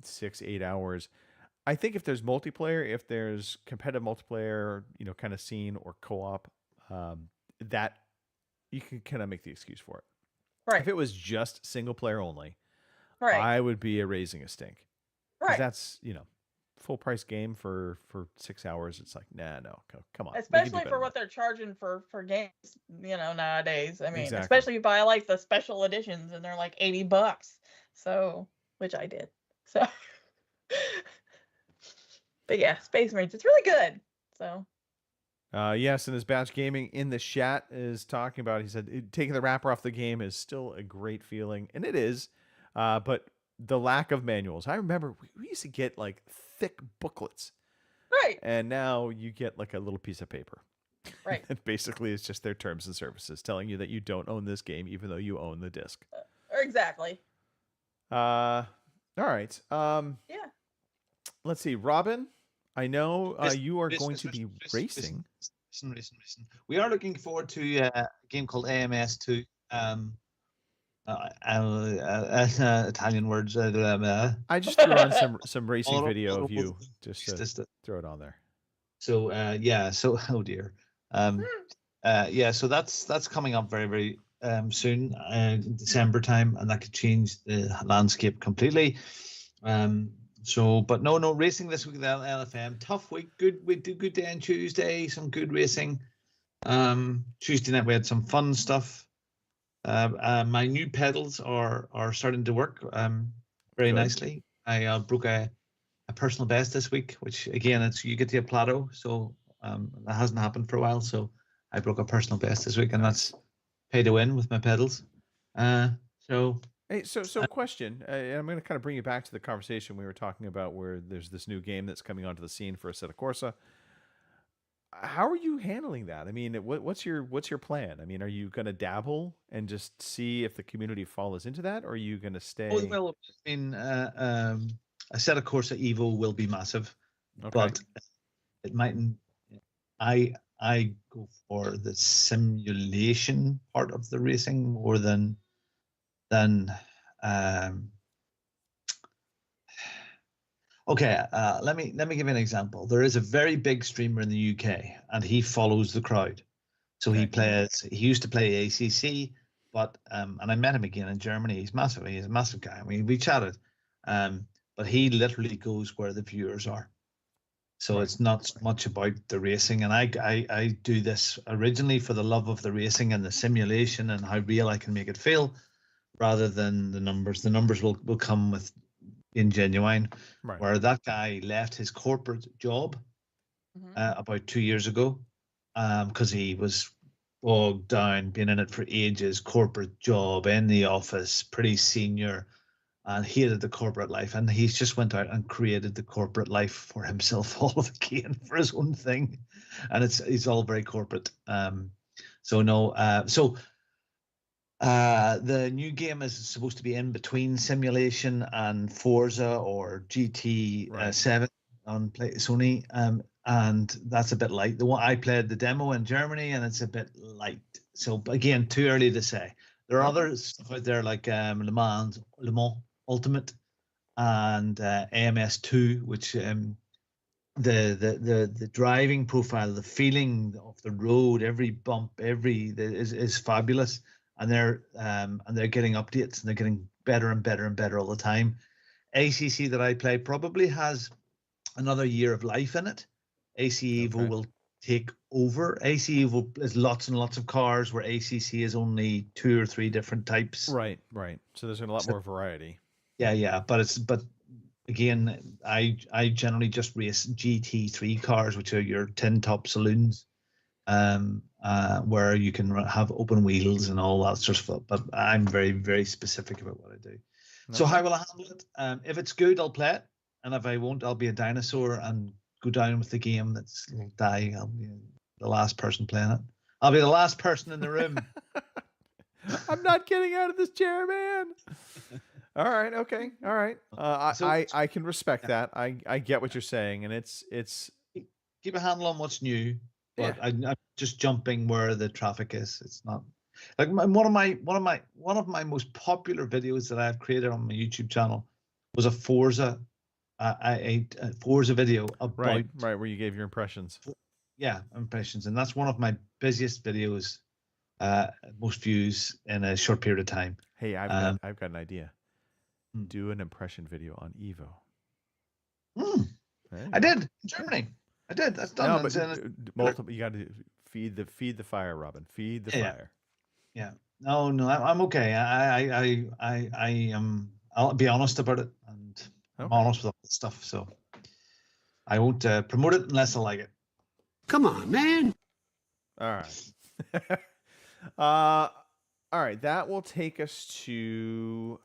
6-8 hours. I think if there's multiplayer, if there's competitive multiplayer, kind of scene or co-op, that you can kind of make the excuse for it. Right. If it was just single player only, right, I would be raising a stink. Right. That's, full price game for 6 hours. It's like, no, come on. Especially for what they're charging for games, nowadays. I mean, Exactly. especially if you buy the special editions and they're like $80. So, which I did. So, but yeah, Space Marines, it's really good. So. Yes, and as Batch Gaming in the chat is talking about, he said taking the wrapper off the game is still a great feeling, and it is. But the lack of manuals. I remember we used to get thick booklets, right? And now you get a little piece of paper, right? And basically, it's just their terms and services telling you that you don't own this game, even though you own the disc. Exactly. All right. Yeah. Let's see, Robin. I know you are going to be racing. Listen. We are looking forward to a game called AMS2. Italian words. I just threw on some racing video of you just to throw it on there. So So oh dear. So that's coming up very very soon, December time, and that could change the landscape completely. But no racing this week at LFM. Tough week. We do good day on Tuesday. Some good racing. Tuesday night we had some fun stuff. My new pedals are starting to work very nicely. I broke a personal best this week, which again you get to a plateau, so that hasn't happened for a while. So I broke a personal best this week, and that's pay to win with my pedals. So No. Hey, so question. And I'm going to kind of bring you back to the conversation we were talking about, where there's this new game that's coming onto the scene for Assetto Corsa. How are you handling that? I mean, what's your plan? I mean, are you going to dabble and just see if the community follows into that, or are you going to stay? Well, I mean, Assetto Corsa Evo will be massive, but it mightn't. I go for the simulation part of the racing more than okay, let me give you an example. There is a very big streamer in the UK, and he follows the crowd. So he used to play ACC, but and I met him again in Germany. He's massive. He's a massive guy. I mean, we chatted, but he literally goes where the viewers are. So it's not so much about the racing. And I do this originally for the love of the racing and the simulation and how real I can make it feel, rather than the numbers. The numbers will come with being genuine. Right. Where that guy left his corporate job about 2 years ago, because he was bogged down, been in it for ages, corporate job in the office, pretty senior, and hated the corporate life. And he's just went out and created the corporate life for himself all of again, for his own thing, and it's all very corporate. The new game is supposed to be in between simulation and Forza or GT7 on Sony, and that's a bit light. The one I played the demo in Germany, and it's a bit light. So again, too early to say. There are other stuff out there like Le Mans Ultimate and AMS2, which the driving profile, the feeling of the road, every bump, is fabulous. And they're getting updates, and they're getting better and better and better all the time. ACC that I play probably has another year of life in it. AC Evo will take over. AC Evo is lots and lots of cars, where ACC is only 2 or 3 different types. Right. So there's a lot more variety. Yeah. But again, I generally just race GT3 cars, which are your tin top saloons. Where you can have open wheels and all that sort of stuff. But I'm very, very specific about what I do. So how will I handle it? If it's good, I'll play it, and if I won't, I'll be a dinosaur and go down with the game. Will die. I'll be the last person playing it. I'll be the last person in the room. I'm not getting out of this chair, man. All right. Okay. All right. I can respect that. I get what you're saying, and it's keep a handle on what's new. But I'm just jumping where the traffic is. It's not like one of my most popular videos that I've created on my YouTube channel was a Forza video about right where you gave your impressions. Yeah, impressions, and that's one of my busiest videos, most views in a short period of time. Hey, I've got an idea. Do an impression video on Evo. I did in Germany. I did. That's done. No, but multiple. You got to feed the fire, Robin. Feed the fire. Yeah. No. I'm okay. I am. I'll be honest about it, and I'm honest with all this stuff. So I won't promote it unless I like it. Come on, man. All right. All right. That will take us to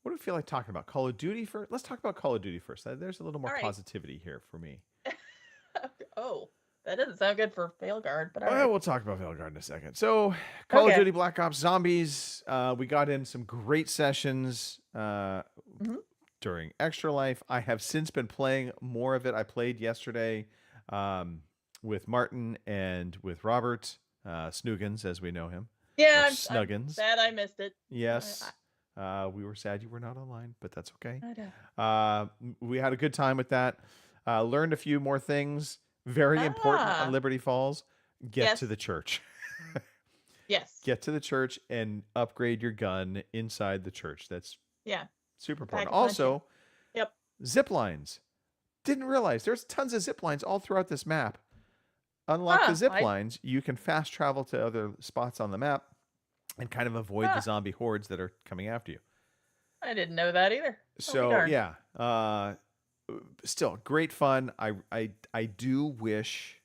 what do we feel like talking about? Call of Duty first? Let's talk about Call of Duty first. There's a little more positivity here for me. Oh, that doesn't sound good for Veilguard, but we'll talk about Veilguard in a second. So, Call of Duty Black Ops Zombies. We got in some great sessions during Extra Life. I have since been playing more of it. I played yesterday with Martin and with Robert Snuggins, as we know him. Yeah, I'm Snuggins. sad I missed it. Yes. We were sad you were not online, but that's okay. I know. We had a good time with that. Learned a few more things. Very important on Liberty Falls. Get to the church. Yes. Get to the church and upgrade your gun inside the church. That's super important. Also, zip lines. Didn't realize there's tons of zip lines all throughout this map. Unlock the zip lines, you can fast travel to other spots on the map and kind of avoid the zombie hordes that are coming after you. I didn't know that either. So still great fun. I do wish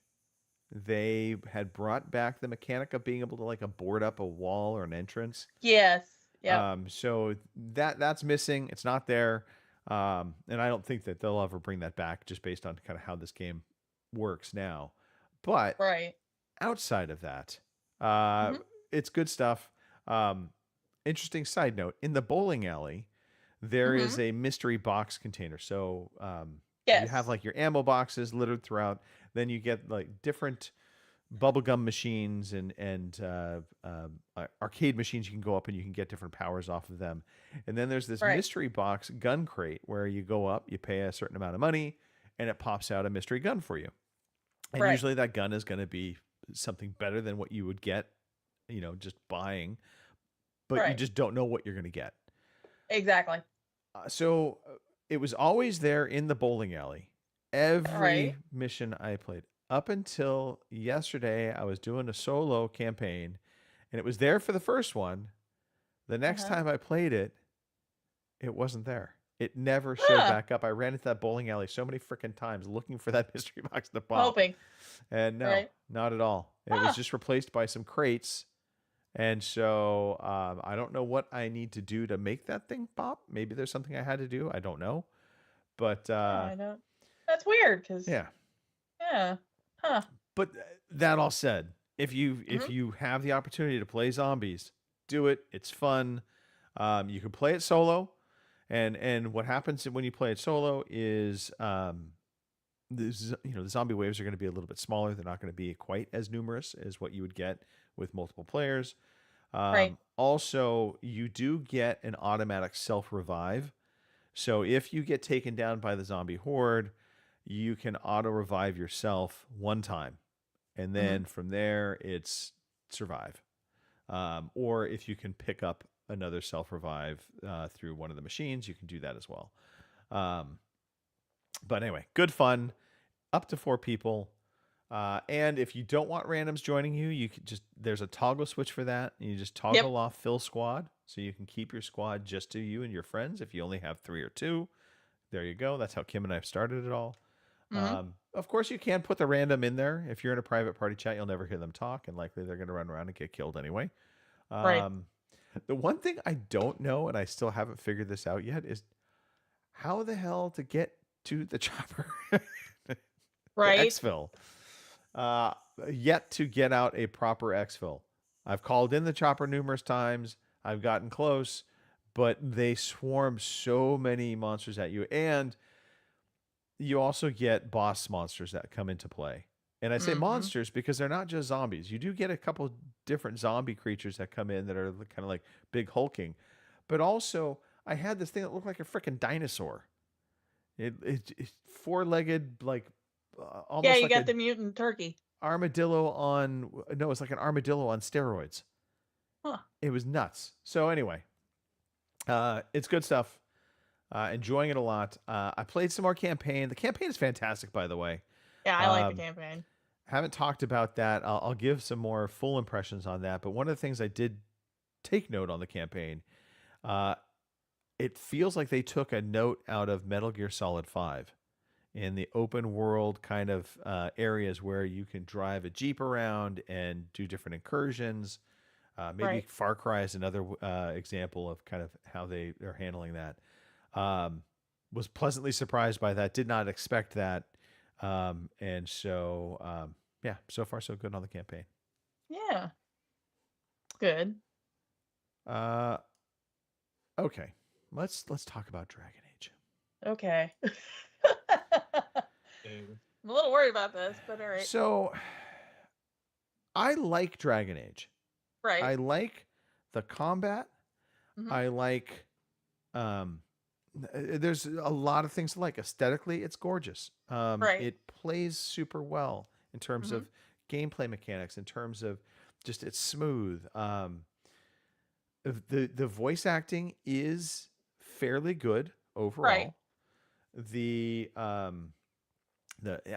they had brought back the mechanic of being able to like board up a wall or an entrance. Yes. Yeah. So that's missing. It's not there. And I don't think that they'll ever bring that back just based on kind of how this game works now. But Right. outside of that, Mhm. it's good stuff. Interesting side note, in the bowling alley, there is a mystery box container. So you have Yes. like your ammo boxes littered throughout. Then you get like different bubblegum machines and arcade machines you can go up and you can get different powers off of them. And then there's this Right. mystery box gun crate where you go up, you pay a certain amount of money, and it pops out a mystery gun for you. And Right. usually that gun is going to be something better than what you would get, just buying, but you Right. just don't know what you're going to get. Exactly. So it was always there in the bowling alley. Every Right. mission I played up until yesterday, I was doing a solo campaign and it was there for the first one. The next Uh-huh. time I played it, it wasn't there. It never showed Huh. back up. I ran into that bowling alley so many freaking times looking for that mystery box to pop. Hoping. And no, Right. not at all. It Huh. was just replaced by some crates. And so I don't know what I need to do to make that thing pop. Maybe there's something I had to do. I don't know. But I don't. That's weird because. yeah. Yeah. Huh. But that all said, if you have the opportunity to play zombies, do it. It's fun. You can play it solo. And what happens when you play it solo is the zombie waves are going to be a little bit smaller. They're not going to be quite as numerous as what you would get with multiple players. Right. Also, you do get an automatic self-revive. So if you get taken down by the zombie horde, you can auto-revive yourself one time. And then from there, it's survive. Or if you can pick up another self-revive through one of the machines, you can do that as well. But anyway, good fun. Up to 4 people. And if you don't want randoms joining you, you can there's a toggle switch for that. And you just toggle off fill squad. So you can keep your squad just to you and your friends. If you only have 3 or 2, there you go. That's how Kim and I have started it all. Of course, you can put the random in there. If you're in a private party chat, you'll never hear them talk. And likely they're going to run around and get killed anyway. Right. The one thing I don't know, and I still haven't figured this out yet, is how the hell to get to the chopper. Right. Exfil. Yet to get out a proper exfil. I've called in the chopper numerous times. I've gotten close, but they swarm so many monsters at you. And you also get boss monsters that come into play. And I say monsters because they're not just zombies. You do get a couple different zombie creatures that come in that are kind of like big hulking. But also, I had this thing that looked like a freaking dinosaur. It's 4-legged, like almost Yeah, you like got a the mutant turkey. armadillo on. No, it's like an armadillo on steroids. Huh. It was nuts. So anyway, it's good stuff. Enjoying it a lot. I played some more campaign. The campaign is fantastic, by the way. Yeah, I like the campaign. Haven't talked about that. I'll give some more full impressions on that. But one of the things I did take note on the campaign, it feels like they took a note out of Metal Gear Solid 5 in the open world kind of areas where you can drive a Jeep around and do different incursions. Maybe Right. Far Cry is another example of kind of how they are handling that. Was pleasantly surprised by that. Did not expect that. And so, yeah, so far so good on the campaign. Yeah. Good. Okay, let's talk about Dragon Age. Okay. I'm a little worried about this, but all right. So, I like Dragon Age. Right. I like the combat. Mhm. I like. There's a lot of things to like. Aesthetically, it's gorgeous. Right. It plays super well in terms Mhm. of gameplay mechanics. In terms of just it's smooth. The voice acting is fairly good overall. Right. The I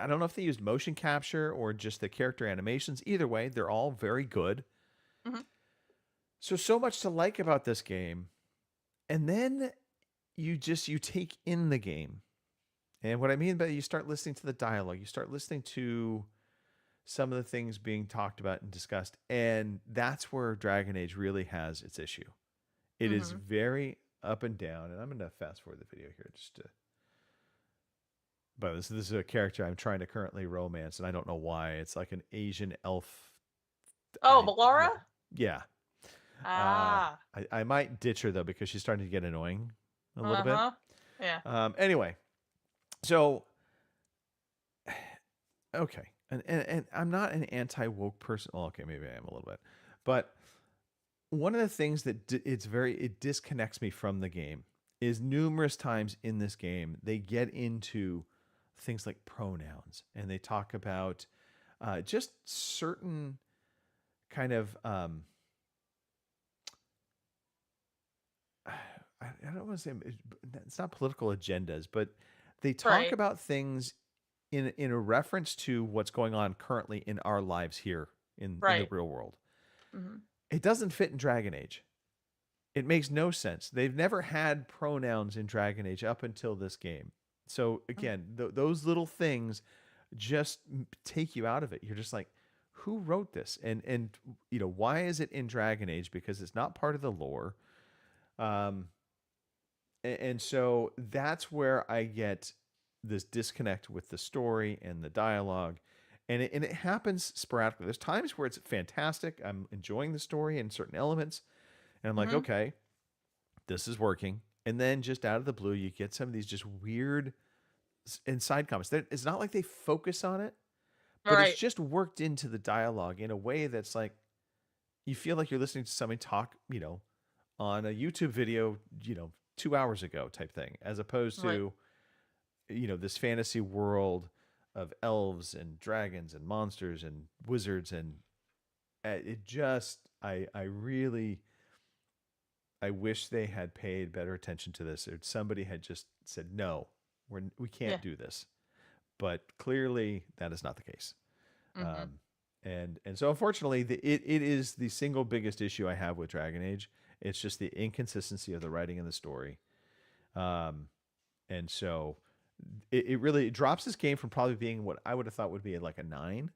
don't know if they used motion capture or just the character animations. Either way, they're all very good. Mhm. So much to like about this game. And then you take in the game. And what I mean by you start listening to the dialogue, you start listening to some of the things being talked about and discussed. And that's where Dragon Age really has its issue. It is very up and down. And I'm going to fast forward the video here just to. But this is a character I'm trying to currently romance, and I don't know why. It's like an Asian elf. Oh, Melara? Yeah. Ah. I might ditch her, though, because she's starting to get annoying a little bit. Yeah. Anyway, so, okay. And I'm not an anti-woke person. Well, okay, maybe I am a little bit. But one of the things that it disconnects me from the game is numerous times in this game, they get into things like pronouns, and they talk about just certain kind of I don't want to say it's not political agendas, but they talk about things in a reference to what's going on currently in our lives here in the real world. It doesn't fit in Dragon Age. It makes no sense. They've never had pronouns in Dragon Age up until this game. So again, those little things just take you out of it. You're just like, who wrote this? And you know, why is it in Dragon Age? Because it's not part of the lore. And so that's where I get this disconnect with the story and the dialogue. And it happens sporadically. There's times where it's fantastic. I'm enjoying the story and certain elements. And I'm like, okay, this is working. And then just out of the blue, you get some of these just weird inside comments. It's not like they focus on it, but it's just worked into the dialogue in a way that's like, you feel like you're listening to somebody talk, you know, on a YouTube video, you know, 2 hours ago type thing, as opposed to, you know, this fantasy world of elves and dragons and monsters and wizards. And it just, I wish they had paid better attention to this, or somebody had just said, no, we can't do this. But clearly that is not the case. And so unfortunately it is the single biggest issue I have with Dragon Age. It's just the inconsistency of the writing and the story. And so it really drops this game from probably being what I would have thought would be like a 9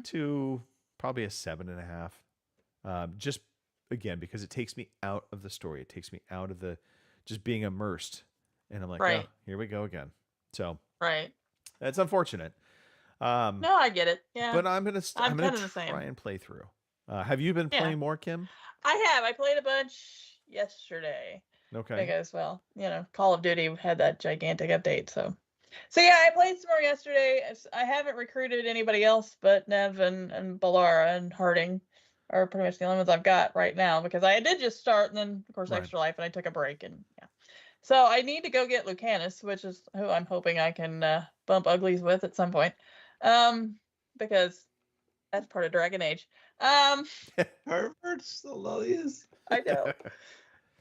to probably a 7.5. Just again, because it takes me out of the story. It takes me out of the just being immersed. And I'm like, oh, here we go again. So that's unfortunate. No, I get it. Yeah. But I'm gonna try and play through. Have you been playing more, Kim? I have. I played a bunch yesterday. Okay. Because, well, you know, Call of Duty had that gigantic update. So yeah, I played some more yesterday. I haven't recruited anybody else, but Nev and Balara and Harding are pretty much the only ones I've got right now, because I did just start, and then of course Extra Life, and I took a break, and so I need to go get Lucanus, which is who I'm hoping I can bump uglies with at some point, because that's part of Dragon Age. Perverts, the lollies. I know.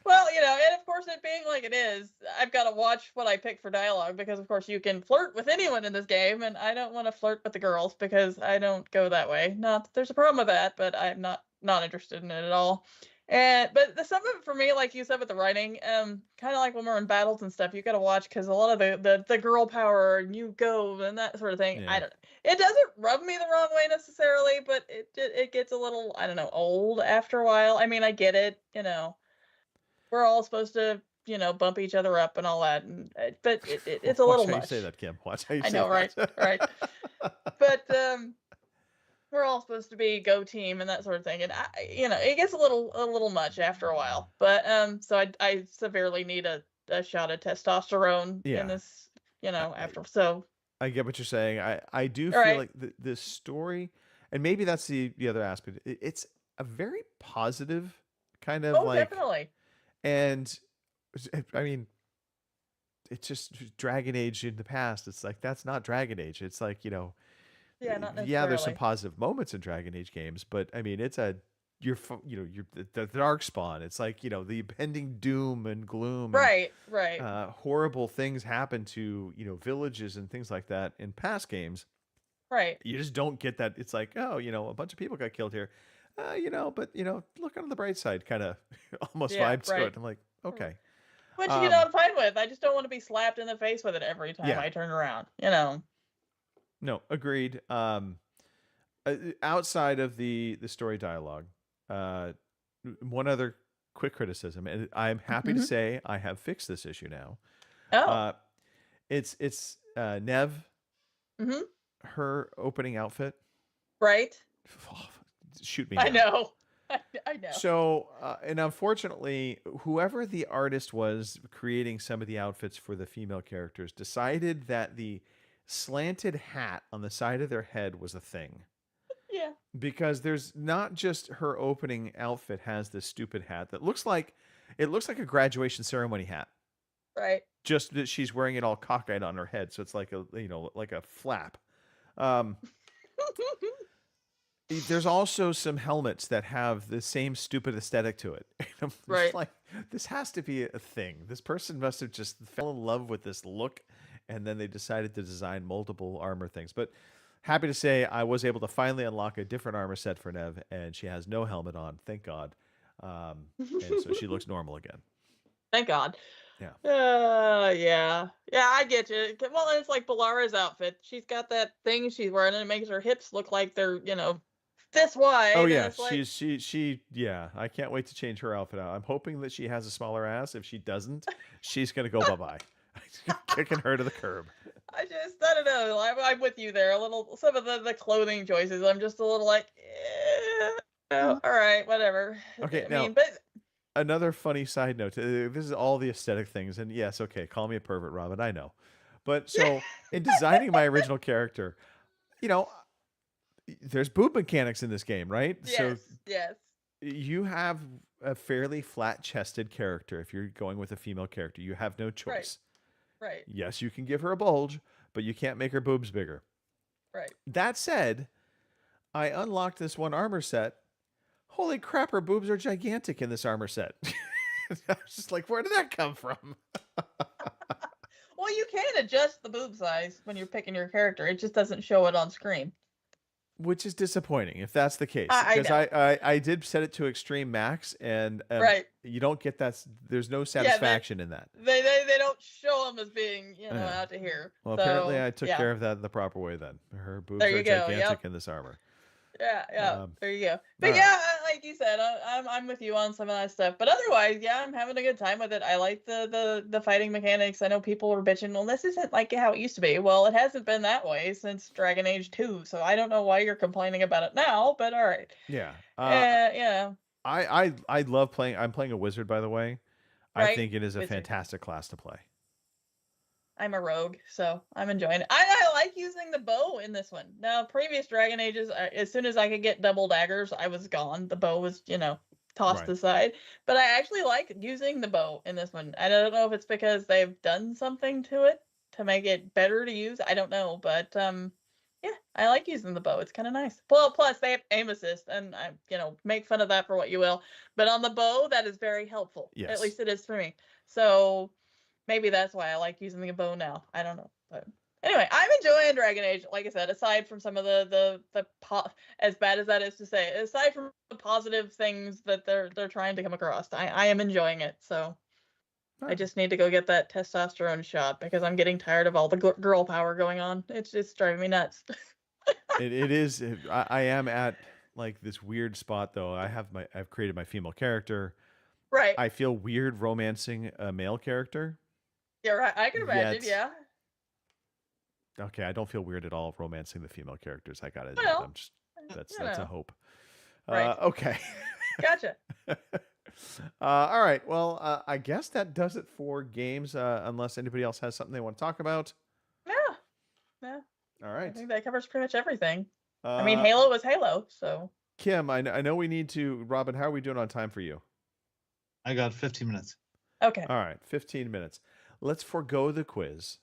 Well, you know, and of course it being like it is, I've got to watch what I pick for dialogue, because of course you can flirt with anyone in this game, and I don't want to flirt with the girls because I don't go that way. Not that there's a problem with that, but I'm not interested in it at all. But some of it for me, like you said with the writing, kind of like when we're in battles and stuff, you got to watch, because a lot of the girl power and you go and that sort of thing. I don't know. It doesn't rub me the wrong way necessarily, but it gets a little, I don't know, old after a while. I mean, I get it, you know. We're all supposed to, you know, bump each other up and all that, but it's a little much. Watch how you say that, Kim. Watch how you say that. I know, right. But we're all supposed to be go team and that sort of thing, and you know, it gets a little much after a while. But so I severely need a shot of testosterone in this, you know, after. So I get what you're saying. I do feel like the story, and maybe that's the other aspect. It's a very positive kind of definitely. And I mean, it's just Dragon Age in the past. It's like, that's not Dragon Age. It's like, you know, not necessarily. Yeah, there's some positive moments in Dragon Age games, but I mean, it's you're the Darkspawn. It's like, you know, the impending doom and gloom. Right. Horrible things happen to, you know, villages and things like that in past games. Right. You just don't get that. It's like, oh, you know, a bunch of people got killed here. You know, but, you know, look on the bright side, kind of almost vibe to it. I'm like, okay. Which, you know, I'm fine with. I just don't want to be slapped in the face with it every time I turn around, you know. No, agreed. outside of the story dialogue, one other quick criticism, and I'm happy to say I have fixed this issue now. Oh. It's Nev, Mm-hmm. her opening outfit. Right. Shoot me. I now. know. I know. So, and unfortunately, whoever the artist was creating some of the outfits for the female characters decided that the slanted hat on the side of their head was a thing. Yeah. Because there's not just her opening outfit has this stupid hat that looks like a graduation ceremony hat. Right. Just that she's wearing it all cockeyed on her head, so it's like a flap. There's also some helmets that have the same stupid aesthetic to it. I'm just Right. like, this has to be a thing. This person must have just fell in love with this look, and then they decided to design multiple armor things. But happy to say I was able to finally unlock a different armor set for Nev, and she has no helmet on, thank God. And so she looks normal again. Thank God. Yeah. Yeah, I get you. Well, it's like Balara's outfit. She's got that thing she's wearing, and it makes her hips look like they're, this wide. Oh and yeah, it's like, she yeah. I can't wait to change her outfit out. I'm hoping that she has a smaller ass. If she doesn't, she's gonna go bye-bye. Kicking her to the curb. I don't know. I'm with you there. A little, some of the clothing choices. I'm just a little like, all right, whatever. Okay, I now mean, but another funny side note. This is all the aesthetic things, and yes, okay, call me a pervert, Robin. I know, but so in designing my original character, there's boob mechanics in this game, right? So yes. you have a fairly flat-chested character. If you're going with a female character, you have no choice. Right. Yes, you can give her a bulge, but you can't make her boobs bigger. Right. That said, I unlocked this one armor set. Holy crap, her boobs are gigantic in this armor set. I was just like, where did that come from? Well, you can adjust the boob size when you're picking your character. It just doesn't show it on screen. Which is disappointing if that's the case. I Because know. I did set it to extreme max, and Right. you don't get that. There's no satisfaction in that. They don't show them as being, Yeah. out to here. Well, So, apparently I took yeah. care of that the proper way then. Her boobs There are you go, gigantic yep. in this armor. Yeah. There you go. But alright. yeah, like you said, I'm with you on some of that stuff. But otherwise, yeah, I'm having a good time with it. I like the fighting mechanics. I know people were bitching, well, this isn't like how it used to be. Well, it hasn't been that way since Dragon Age 2, so I don't know why you're complaining about it now, but all right. Yeah. Yeah. I love playing. I'm playing a wizard, by the way. I Right, think it is a wizard. fantastic class to play. I'm a rogue, so I'm enjoying it. I like using the bow in this one. Now, previous Dragon Ages, as soon as I could get double daggers, I was gone. The bow was, tossed Right. aside. But I actually like using the bow in this one. I don't know if it's because they've done something to it to make it better to use. I don't know, but yeah, I like using the bow. It's kind of nice. Well, plus they have aim assist, and I, make fun of that for what you will. But on the bow, that is very helpful. Yes. At least it is for me. So maybe that's why I like using the bow now. I don't know. But anyway, I'm enjoying Dragon Age. Like I said, aside from some of the as bad as that is to say, aside from the positive things that they're trying to come across, I am enjoying it. So I just need to go get that testosterone shot because I'm getting tired of all the girl power going on. It's just driving me nuts. It is. I am at like this weird spot though. I've created my female character. Right. I feel weird romancing a male character. Yeah, right. I can imagine. Yet- Yeah. Okay, I don't feel weird at all romancing the female characters. I gotta admit, Well, I'm just that's you a know. hope. Right. Okay. Gotcha. All right. Well, I guess that does it for games. Unless anybody else has something they want to talk about. Yeah. All I right. think that covers pretty much everything. I mean, Uh, Halo was Halo, so Kim, I know we need to. Robin, how are we doing on time for you? I got 15 minutes. okay. All right, 15 minutes. Let's forego the quiz.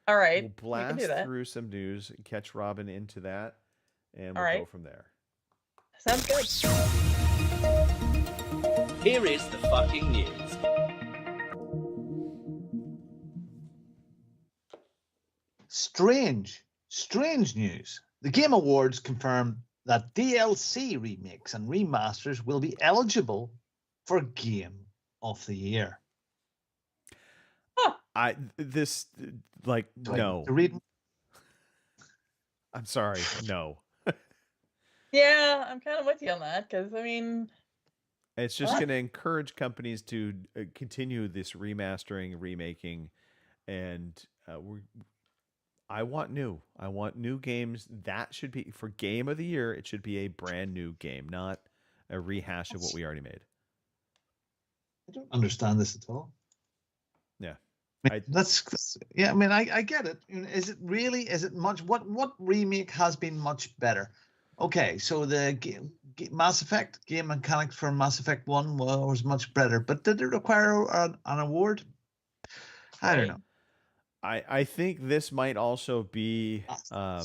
All right. We'll we can do blast that. through some news, catch Robin into that, and All we'll go right. from there. Sounds good. Here is the fucking news. Strange news. The Game Awards confirmed that DLC remakes and remasters will be eligible for Game of the Year. Huh. Do I no. need to read? I'm sorry, no. Yeah, I'm kind of with you on that because I mean, It's just What? going to encourage companies to continue this remastering, remaking, and I want new. I want new games. That should be for Game of the Year. It should be a brand new game, not a rehash of what we already made. I don't understand this at all. Yeah. I mean, that's yeah. I mean, I get it. Is it really? Is it much? What remake has been much better? Okay, so the Mass Effect game mechanics for Mass Effect 1 was much better, but did it require an award? I don't know. I think this might also be a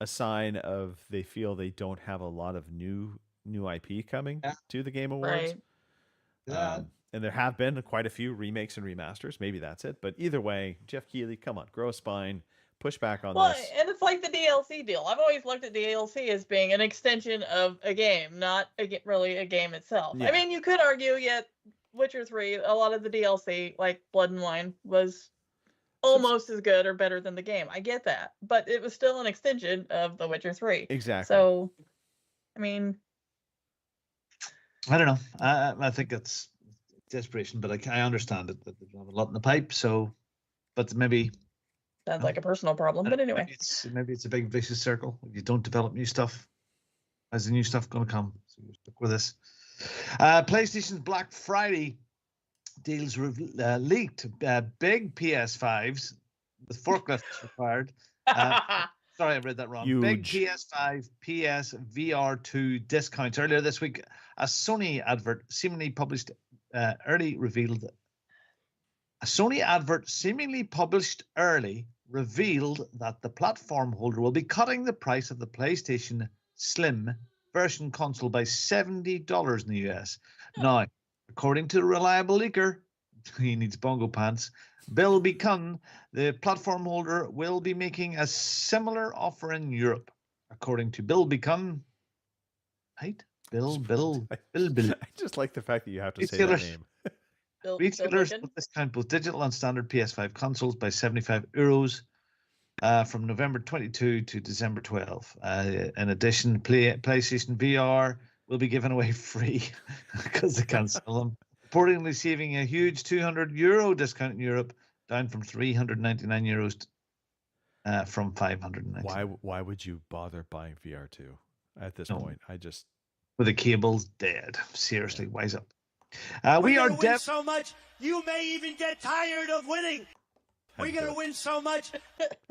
sign of they feel they don't have a lot of new IP coming to the Game Awards. Right. And there have been quite a few remakes and remasters. Maybe that's it. But either way, Jeff Keighley, come on, grow a spine, push back on Well, this. and it's like the DLC deal. I've always looked at DLC as being an extension of a game, not really a game itself. Yeah. I mean, you could argue, yet Witcher 3, a lot of the DLC, like Blood and Wine, was almost as good or better than the game. I get that, but it was still an extension of The Witcher 3. Exactly. So, I mean, I don't know. I think it's desperation, but I understand it that they have a lot in the pipe. So, but maybe sounds like a personal problem. But anyway, maybe it's a big vicious circle. If you don't develop new stuff, how's the new stuff going to come? So we're stuck with this. PlayStation's Black Friday deals leaked. Big PS5s with forklifts required. Sorry, I read that wrong. Huge. Big PS5, PS VR2 discounts. Earlier this week, a Sony advert seemingly published revealed that the platform holder will be cutting the price of the PlayStation Slim version console by $70 in the US. Now, according to the reliable leaker, he needs bongo pants, Bill Beacon, the platform holder will be making a similar offer in Europe. According to Bill Beacon, right? Bill. I just like the fact that you have to say that name. Retailers will discount both digital and standard PS5 consoles by €75 from November 22 to December 12. In addition, PlayStation VR will be given away free because they can't sell them. Reportedly receiving a huge €200 discount in Europe, down from €399 from $599. Why would you bother buying VR2 at this point? With the cables dead. Seriously, wise up. We're gonna win so much, you may even get tired of winning. We're going to win so much.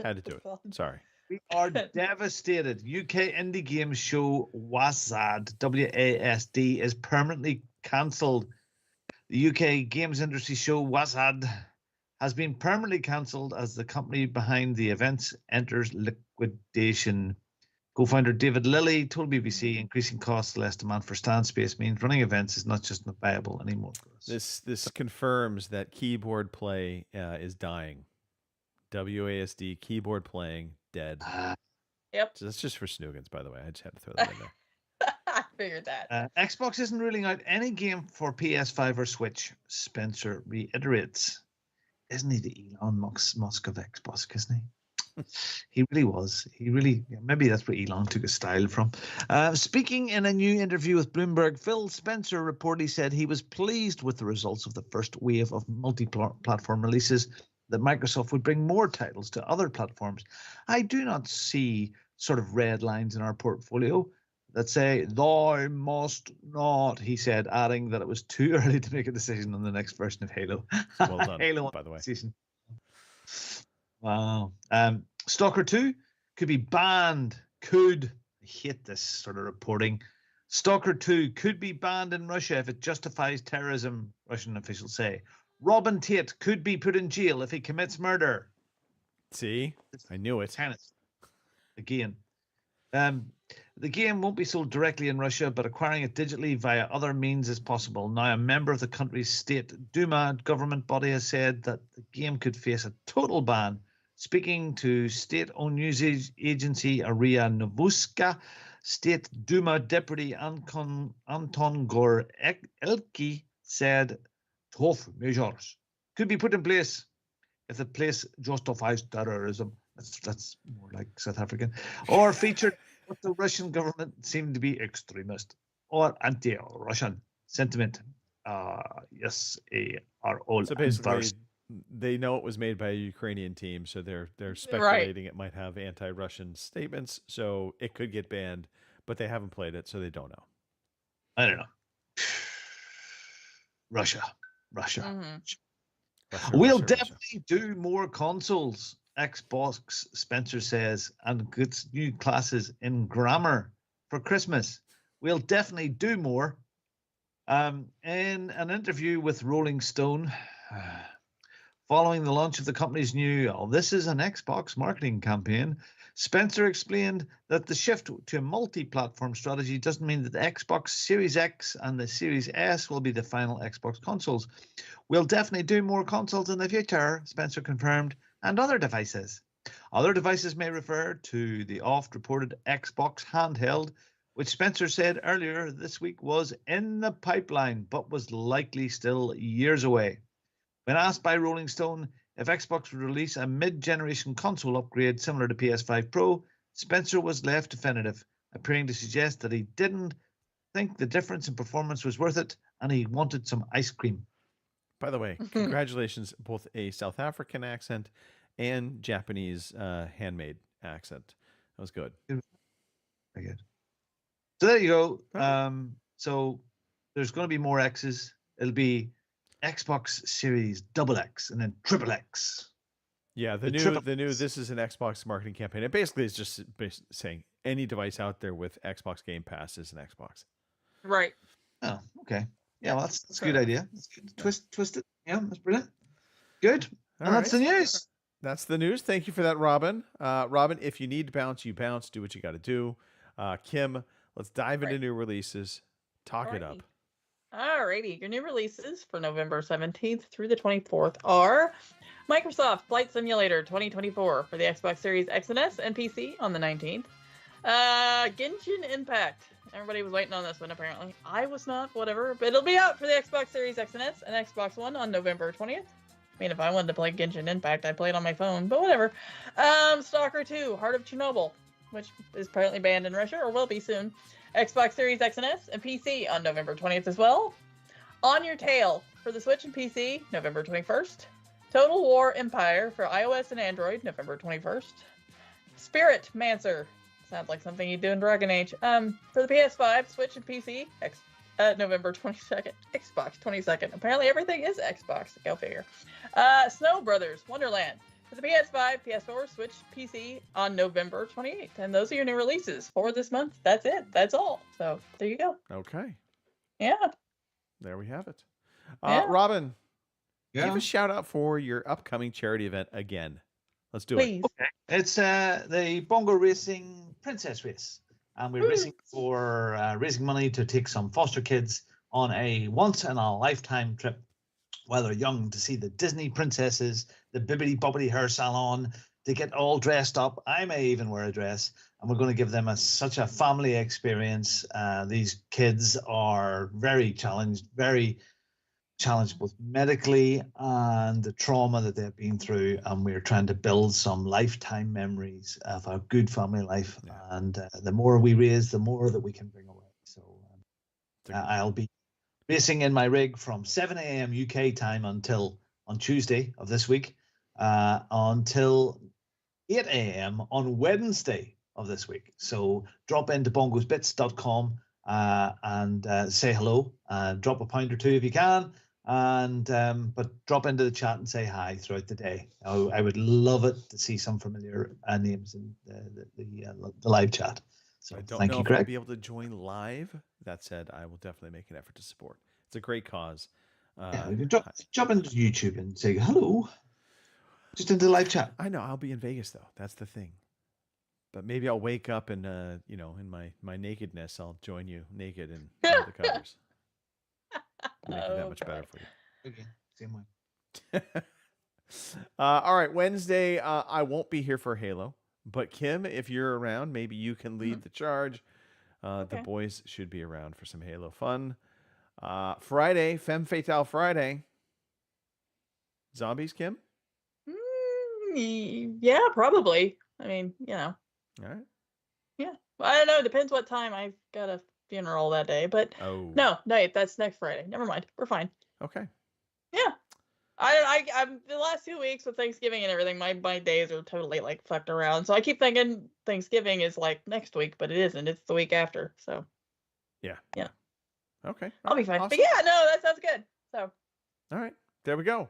Had to do it. Sorry. We are devastated. UK indie game show WASD, WASD, is permanently cancelled. The UK games industry show WASD has been permanently cancelled as the company behind the events enters liquidation. Co-founder David Lilly told BBC increasing costs, less demand for stand space means running events is not just not viable anymore for us. This confirms that keyboard play is dying. WASD, keyboard playing, dead. Yep. So that's just for Snoogans, by the way. I just had to throw that in there. I figured that. Xbox isn't ruling out any game for PS5 or Switch, Spencer reiterates. Isn't he the Elon Musk of Xbox, isn't he? He really was. Maybe that's where Elon took his style from. Speaking in a new interview with Bloomberg, Phil Spencer reportedly said he was pleased with the results of the first wave of multi-platform releases, that Microsoft would bring more titles to other platforms. I do not see sort of red lines in our portfolio that say, thou must not, he said, adding that it was too early to make a decision on the next version of Halo. Well done, Halo, by the way. Season. Wow. Stalker 2 could be banned. I hate this sort of reporting. Stalker 2 could be banned in Russia if it justifies terrorism, Russian officials say. Robin Tate could be put in jail if he commits murder. See? I knew it. Tennis. Again. The game won't be sold directly in Russia, but acquiring it digitally via other means is possible. Now, a member of the country's state Duma government body has said that the game could face a total ban. Speaking to state-owned news agency Aria Novuska, State Duma Deputy Anton Gorelki said tough measures could be put in place if the place justifies terrorism. That's more like South African. Or featured But the Russian government seemed to be extremist or anti-Russian sentiment. Yes, are all So basically, anti-Russian. they know it was made by a Ukrainian team, so they're speculating it might have anti-Russian statements, so it could get banned. But they haven't played it, so they don't know. I don't know. Russia. We'll definitely do more consoles. Xbox, Spencer says, and gets new classes in grammar for Christmas. We'll definitely do more. In an interview with Rolling Stone, following the launch of the company's new "This is an Xbox" marketing campaign, Spencer explained that the shift to a multi-platform strategy doesn't mean that the Xbox Series X and the Series S will be the final Xbox consoles. We'll definitely do more consoles in the future, Spencer confirmed, and other devices. Other devices may refer to the oft-reported Xbox handheld, which Spencer said earlier this week was in the pipeline, but was likely still years away. When asked by Rolling Stone if Xbox would release a mid-generation console upgrade similar to PS5 Pro, Spencer was left definitive, appearing to suggest that he didn't think the difference in performance was worth it, and he wanted some ice cream. By the way, congratulations, both a South African accent and Japanese handmade accent. That was good. Very good. So there you go. So there's going to be more X's. It'll be Xbox Series XX and then XXX. Yeah, the new "This is an Xbox" marketing campaign. It basically is just saying any device out there with Xbox Game Pass is an Xbox. Right. Oh, okay. Yeah, well, that's a good idea. That's good. Twist it. Yeah, that's brilliant. Good. And that's the news. That's the news. Thank you for that, Robin. Robin, if you need to bounce, you bounce. Do what you got to do. Kim, let's dive into new releases. Talk it up. Alrighty, your new releases for November 17th through the 24th are Microsoft Flight Simulator 2024 for the Xbox Series X and S and PC on the 19th. Genshin Impact. Everybody was waiting on this one, apparently. I was not, whatever. But it'll be out for the Xbox Series X and S and Xbox One on November 20th. I mean, if I wanted to play Genshin Impact, I'd play it on my phone, but whatever. Stalker 2, Heart of Chernobyl, which is apparently banned in Russia, or will be soon. Xbox Series X and S and PC on November 20th as well. On Your Tail for the Switch and PC, November 21st. Total War Empire for iOS and Android, November 21st. Spirit Mancer. Sounds like something you do in Dragon Age. For the PS5, Switch and PC, November 22nd. Xbox 22nd. Apparently everything is Xbox. Go figure. Snow Brothers Wonderland for the PS5, PS4, Switch, PC on November 28th. And those are your new releases for this month. That's it. That's all. So there you go. Okay. Yeah. There we have it. Yeah. Robin, give a shout out for your upcoming charity event again. Let's do it. Okay. It's the Bongo Racing Princess Race. And we're racing for raising money to take some foster kids on a once-in-a-lifetime trip while they're young to see the Disney princesses, the Bibbidi Bobbidi Hair Salon, to get all dressed up. I may even wear a dress. And we're going to give them such a family experience. These kids are very challenged both medically and the trauma that they've been through, and we're trying to build some lifetime memories of a good family life. Yeah. And the more we raise, the more that we can bring away. So I'll be racing in my rig from 7 a.m. UK time until on Tuesday of this week until 8 a.m. on Wednesday of this week. So drop into bongosbits.com and say hello. Drop a pound or two if you can. And but drop into the chat and say hi throughout the day. I would love it to see some familiar names in the live chat. So I don't thank know you, if Greg. I'll be able to join live. That said, I will definitely make an effort to support. It's a great cause. Yeah, drop into YouTube and say hello. Just into the live chat. I know I'll be in Vegas though. That's the thing. But maybe I'll wake up and in my nakedness, I'll join you naked and under the covers. Make it that much better for you. Okay, same way. All right, Wednesday, I won't be here for Halo, but Kim, if you're around, maybe you can lead the charge. The boys should be around for some Halo fun. Friday, Femme Fatale Friday. Zombies, Kim? Yeah, probably. I mean, All right. Yeah. I don't know. Depends what time. I've got a funeral that day, but Oh. no, that's next Friday. Never mind. We're fine. Okay. Yeah. I'm the last 2 weeks with Thanksgiving and everything. My days are totally like fucked around. So I keep thinking Thanksgiving is like next week, but it isn't. It's the week after. So Yeah. Yeah. Okay. I'll be fine. Awesome. But yeah, no, that sounds good. So All right. There we go.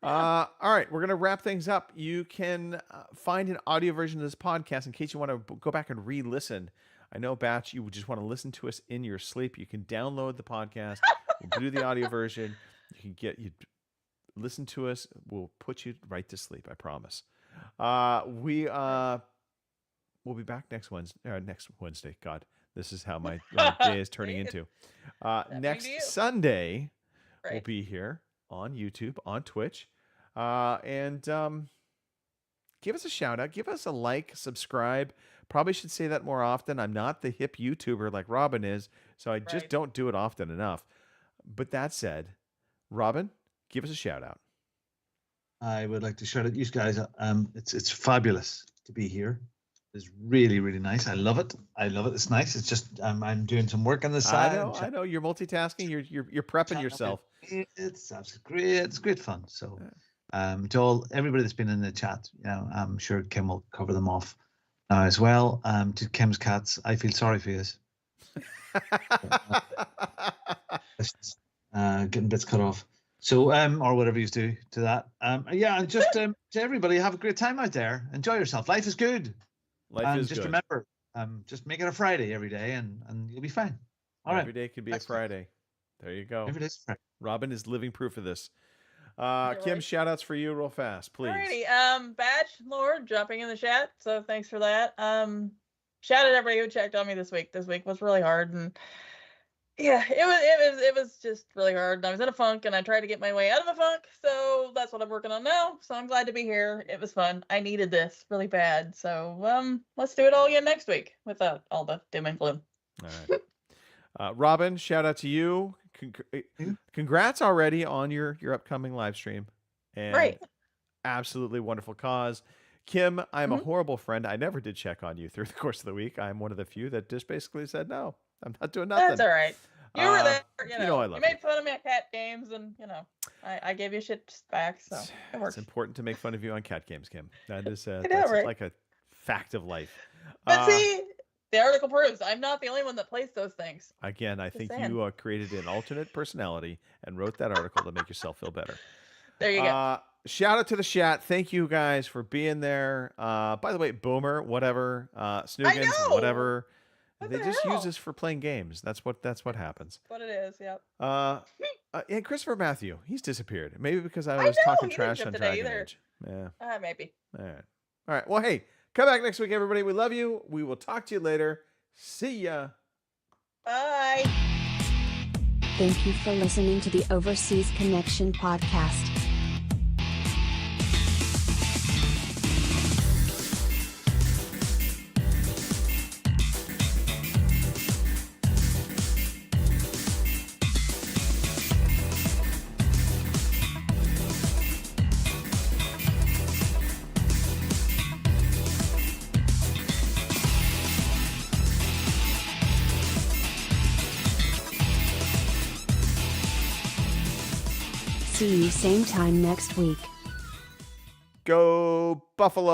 All right. We're going to wrap things up. You can find an audio version of this podcast in case you want to go back and re-listen. I know, Batch, you just want to listen to us in your sleep. You can download the podcast. We'll do the audio version. You can listen to us. We'll put you right to sleep. I promise. We'll be back next Wednesday. God, this is how my day is turning into. Next Sunday, we'll be here on YouTube, on Twitch, and give us a shout out, give us a like, subscribe. Probably should say that more often. I'm not the hip YouTuber like Robin is, so I just don't do it often enough. But that said, Robin, give us a shout out. I would like to shout out you guys. It's fabulous to be here. It's really, really nice. I love it. It's nice. It's just I'm doing some work on the side. I know. You're multitasking. You're prepping yourself. It's great. It's great fun. So, to everybody that's been in the chat, I'm sure Kim will cover them off now as well. To Kim's cats, I feel sorry for you. Getting bits cut off. So, or whatever you do to that. And just to everybody, have a great time out there. Enjoy yourself. Life is good. Life is just good. Remember, just make it a Friday every day, and you'll be fine. All right. Every day could be a Friday. There you go. Every day's Friday. Robin is living proof of this. Kim, shout outs for you real fast, please. Alrighty. Badge Lord jumping in the chat. So thanks for that. Shout out to everybody who checked on me this week. This week was really hard, and yeah, it was just really hard. And I was in a funk, and I tried to get my way out of the funk. So that's what I'm working on now. So I'm glad to be here. It was fun. I needed this really bad. So let's do it all again next week without all the doom and gloom. All right. Robin, shout out to you. Congrats already on your upcoming live stream. And absolutely wonderful cause. Kim, I'm a horrible friend. I never did check on you through the course of the week. I'm one of the few that just basically said, no, I'm not doing nothing. That's all right. You were there. You know I love you made fun of me at cat games, and I gave you shit back. So it works. It's important to make fun of you on cat games, Kim. That is know, that's right? like a fact of life. But see, the article proves I'm not the only one that plays those things. Again, I think saying. you created an alternate personality and wrote that article to make yourself feel better. There you go. Shout out to the chat. Thank you guys for being there. By the way, Boomer, whatever, Snoogans, whatever. They just use this for playing games. That's what happens. That's what it is. Yep. And Christopher Matthew, he's disappeared. Maybe because I was talking trash on Dragon Age. Yeah. Maybe. All right. Well, hey, come back next week, everybody. We love you. We will talk to you later. See ya. Bye. Thank you for listening to the Overseas Connection podcast. See you same time next week. Go Buffalo.